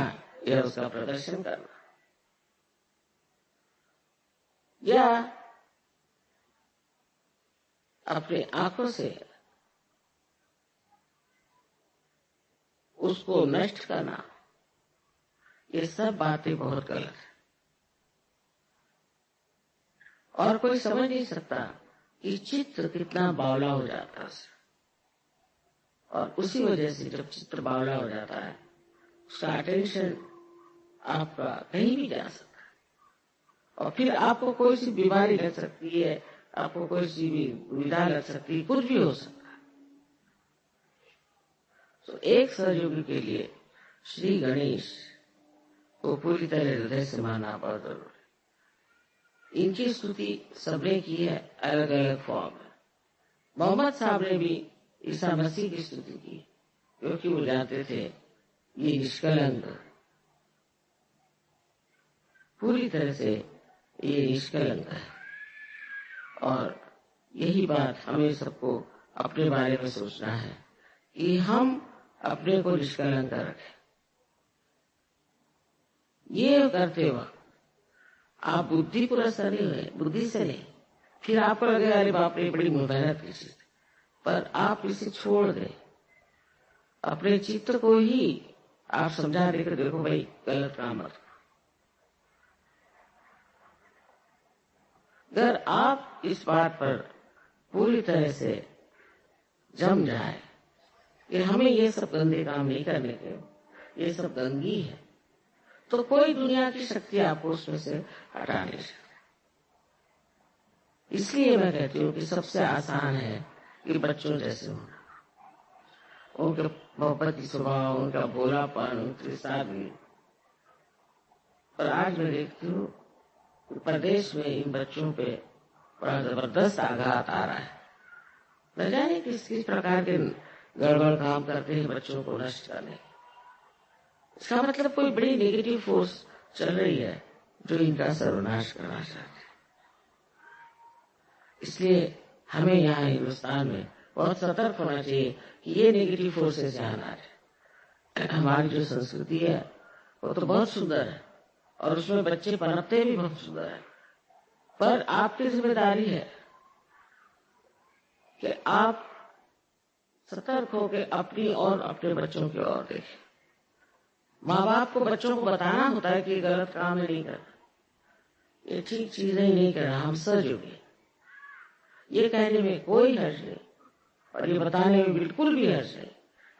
या उसका प्रदर्शन करना, या अपनी आंखों से उसको नष्ट करना, ये सब बातें बहुत गलत है। और कोई समझ नहीं सकता कि चित्र कितना बावला हो जाता है। और उसी वजह से जब चित्र बावला हो जाता है, उसका अटेंशन आपका कहीं भी जा सकता है, और फिर आपको कोई सी बीमारी लग सकती है, आपको कोई सी भी दुविधा लग सकती है, कुछ भी हो सकता है। तो एक सहयोगी के लिए श्री गणेश को पूरी तरह हृदय से मानना बहुत जरूरी है। इनकी स्तुति सबने की है, अलग अलग फॉर्म में। मोहम्मद साहब ने भी ईसा मसीह की स्तुति की, क्योंकि वो जानते थे ये निष्कलंक, पूरी तरह से ये निष्कलंक है। और यही बात हमें सबको अपने बारे में सोचना है कि हम अपने को निष्कलंक रखें। ये करते वक्त आप बुद्धि पुरस्कार नहीं हुए, बुद्धि से नहीं, फिर आपको लगेगा अरे बाप रे बड़ी मेहनत की चीज, पर आप इसे छोड़ दें, अपने चित्र को ही आप समझा देकर देखो भाई गलत काम मत। अगर आप इस बात पर पूरी तरह से जम जाए कि हमें ये सब गंदे काम नहीं करने के, ये सब गंदगी है, तो कोई दुनिया की शक्ति आपको उसमें से हटा नहीं सकती। इसलिए मैं कहती हूँ कि सबसे आसान है कि बच्चों जैसे होना, उनके मोहब्बत की स्वभाव, उनका भोलापन, उनकी सादगी। और आज मैं देखती हूँ प्रदेश में इन बच्चों पे बड़ा जबरदस्त आघात आ रहा है। न जाने किस किस प्रकार के गड़बड़ काम करते हैं बच्चों को नष्ट करने। इसका मतलब कोई बड़ी नेगेटिव फोर्स चल रही है जो इनका सर्वनाश करना चाहती है। इसलिए हमें यहाँ हिंदुस्तान में बहुत सतर्क होना चाहिए कि ये नेगेटिव फोर्सेस यहाँ ना आए। हमारी जो संस्कृति है वो तो बहुत सुंदर है, और उसमें बच्चे पनपते भी बहुत सुंदर है, पर आपकी जिम्मेदारी है कि आप सतर्क होकर अपनी और अपने बच्चों की ओर देखें। माँ बाप को बच्चों को बताना होता है कि ये गलत काम है, नहीं करना, ये ठीक चीजें ही नहीं करना, हम सजोगे। ये कहने में कोई हर्ज नहीं और ये बताने में बिल्कुल भी हर्ज नहीं।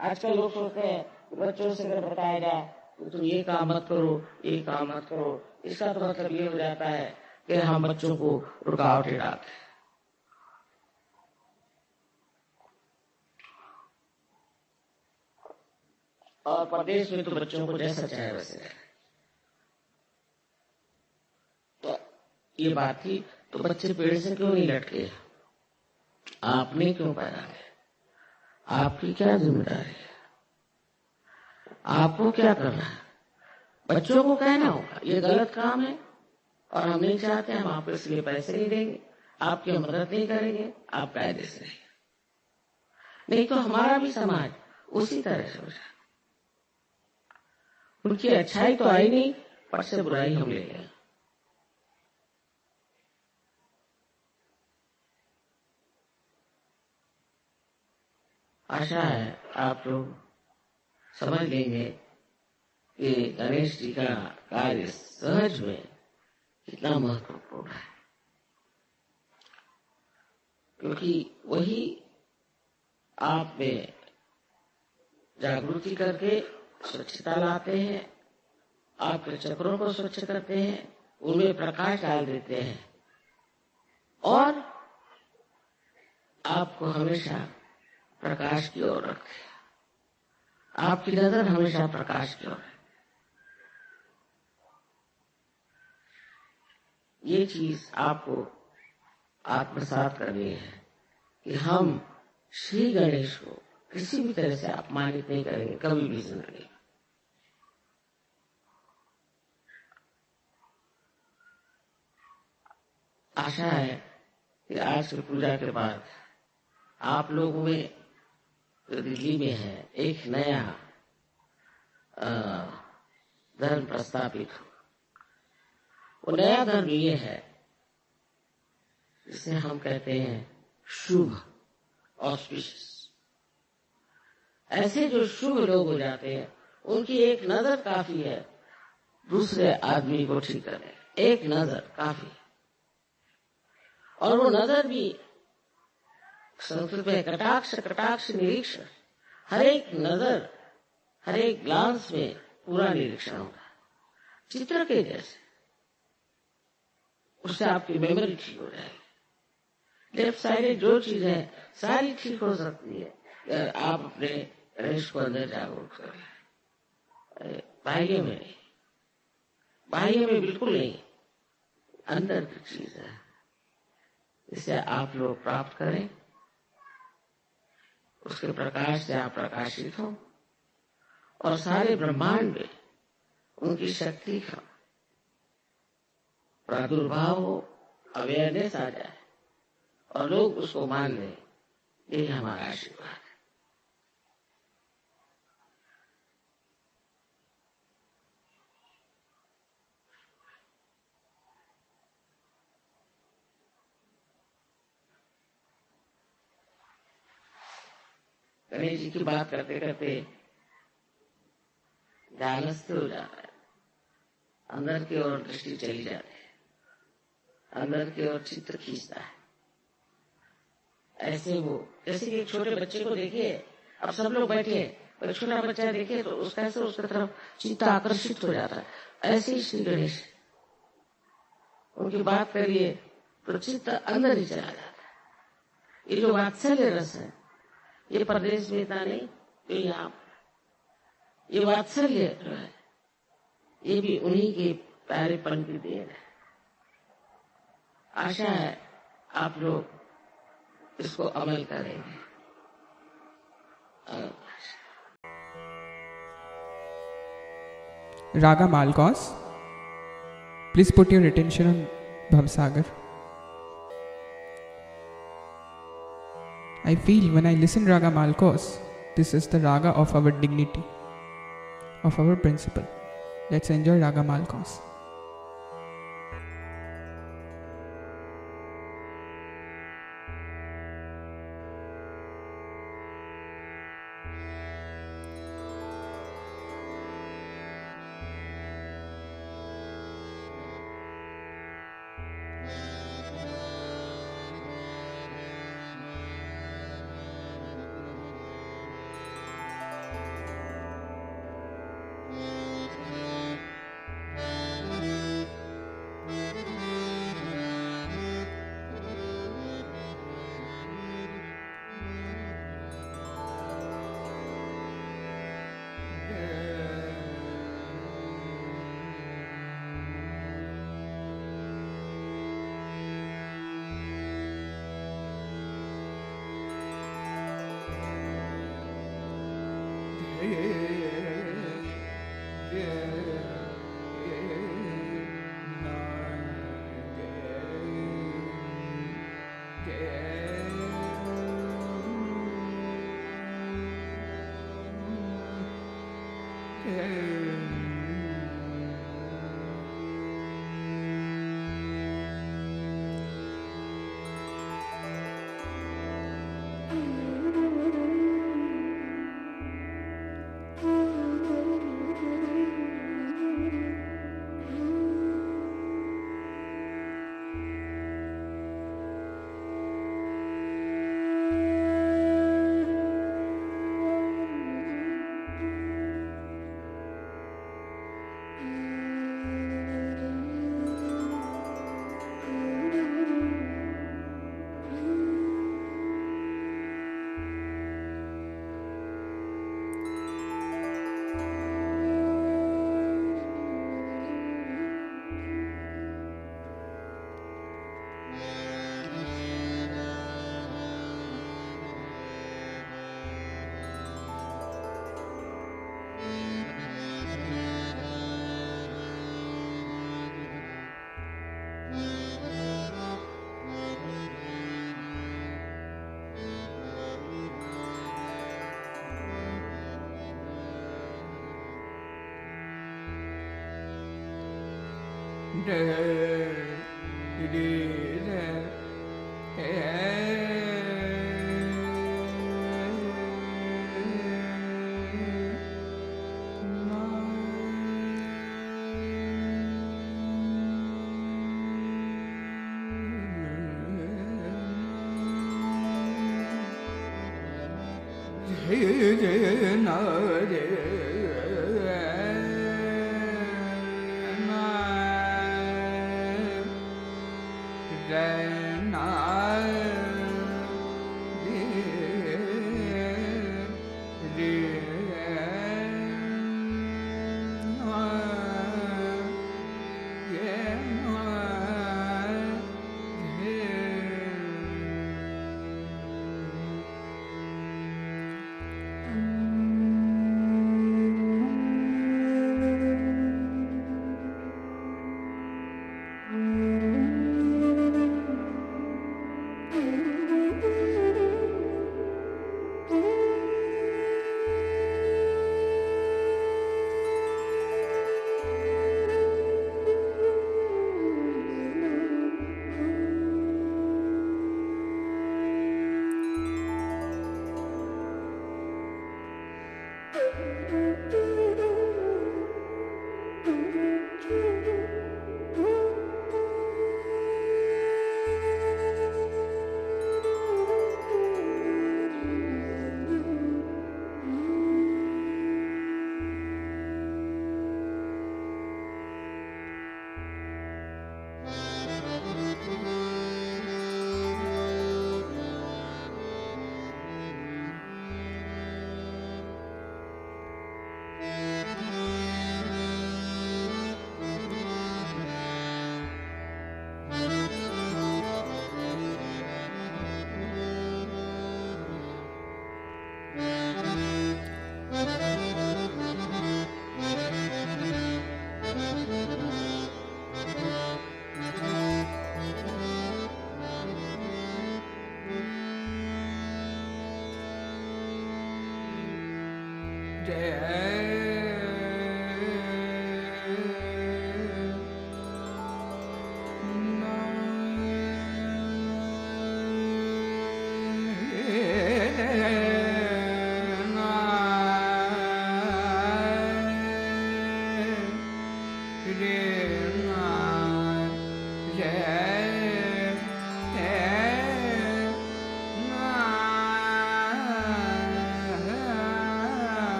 आजकल लोग सोचते हैं कि बच्चों से अगर बताया जाए कि तुम ये काम मत करो, ये काम मत करो, इसका तो मतलब ये हो जाता है कि हम बच्चों को रुकावटें डालते हैं। और प्रदेश में तो बच्चों को जैसा चाहे वैसे रहे। तो ये बात थी, तो बच्चे पेड़ से क्यों नहीं लटके? आपने क्यों पैदा किया? आपकी क्या जिम्मेदारी है? आपको क्या करना है? बच्चों को कहना होगा ये गलत काम है और हम नहीं चाहते, हम आपको इसलिए पैसे नहीं देंगे, आपकी मदद नहीं करेंगे, आप कायदे से रहेंगे। नहीं तो हमारा भी समाज उसी तरह से हो जाए। उनकी अच्छाई तो आई नहीं, पर से बुराई हम ले गए। आशा है आप लोग समझ लेंगे कि गणेश जी का कार्य सहज में कितना महत्वपूर्ण है, क्योंकि वही आप में जागृति करके स्वच्छता लाते हैं, आपके चक्रों को स्वच्छ करते हैं, उनमें प्रकाश डाल देते हैं और आपको हमेशा प्रकाश की ओर रखते हैं। आपकी नजर हमेशा प्रकाश की ओर है। ये चीज आपको आत्मसात करनी है कि हम श्री गणेश को किसी भी तरह से अपमानित नहीं करेंगे कभी भी जिंदगी में। आशा है कि आज की पूजा के बाद आप लोगों में जो दिल्ली में है एक नया धर्म प्रस्तापित हो। वो नया धर्म ये है जिसे हम कहते हैं शुभ, ऑस्पिशियस। ऐसे जो शुभ लोग हो जाते हैं उनकी एक नजर काफी है दूसरे आदमी को ठीक करने, एक नजर काफी है। और वो नजर भी संस्कृत में कटाक्ष, कटाक्ष निरीक्षण, हर एक नजर, हर एक ग्लांस में पूरा निरीक्षण होता है, चित्र के जैसे। उससे आपकी मेमोरी ठीक हो जाएगी। लेफ्ट साइड जो चीज है सारी ठीक हो सकती है अगर आप अपने गणेश को अंदर जागरूक करें। बाह्य में नहीं, बाह्य में बिल्कुल नहीं, अंदर की चीज है। इसे आप लोग प्राप्त करें, उसके प्रकाश से आप प्रकाशित हो और सारे ब्रह्मांड में उनकी शक्ति का प्रादुर्भाव हो, अवेयरनेस आ जाए और लोग उसको मान लें। यही हमारा आशीर्वाद है। गणेश जी की बात करते करते ध्यानस्थ हो जाता है, अंदर की ओर दृष्टि चली जाती है, अंदर की ओर चित्र खींचता है। ऐसे वो जैसे कि एक छोटे बच्चे को देखिए, अब सब लोग बैठे, पर छोटा बच्चा देखिए तो उसका ऐसे उसकी तरफ चित्त आकर्षित हो जाता है। ऐसे ही श्री गणेश, उनकी बात करिए तो चित्त अंदर ही चला जाता है। ये जो वात्सल्य रस है ये प्रदेश में इतना नहीं, तो यहाँ ये वात्सल्य जो है ये भी उन्हीं के प्यारेपन की देन है। आशा है आप लोग इसको अमल करेंगे। Raga Malkos, please put your attention on Bhavsagar. I feel when I listen Raga Malkos, this is the Raga of our dignity, of our principle. Let's enjoy Raga Malkos.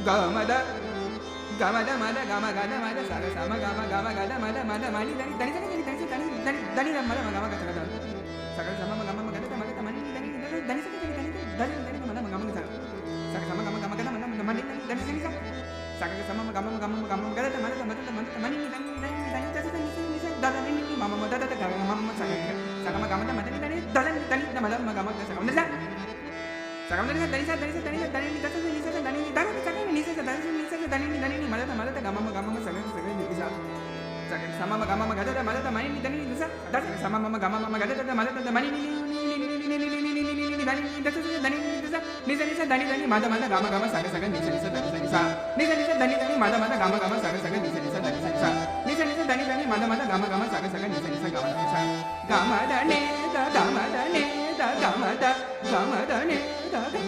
Gamada gamada mada gama gada mada saga sama gama gama gada mada mada mani dani dani dani dani dani dani dani dani mada gama gada saga saga sama gama gada mada mani dani dani dani dani dani mada gama gada saga sama gama gama gada mada mani dani dani dani saga sama gama gama gama gada mada mada mani dani dani dani dani dada ni mama mada dada gama mama saga saga gama gama mada dani dani dani mada gama gada saga mada saga mada dani dani dani dani dani dani dani dani dani mada mada gama gama saga saga ni bisa saga sama gama gada mada mani ni dani bisa dada sama gama gada mada mani ni dani dani bisa nisa nisa dani dani mada mada gama saga saga nisa nisa dani nisa nisa nisa dani dani mada mada gama saga saga nisa nisa dani nisa nisa nisa dani dani mada mada gama saga saga nisa nisa gama da ne da gama da ne da gama da ne da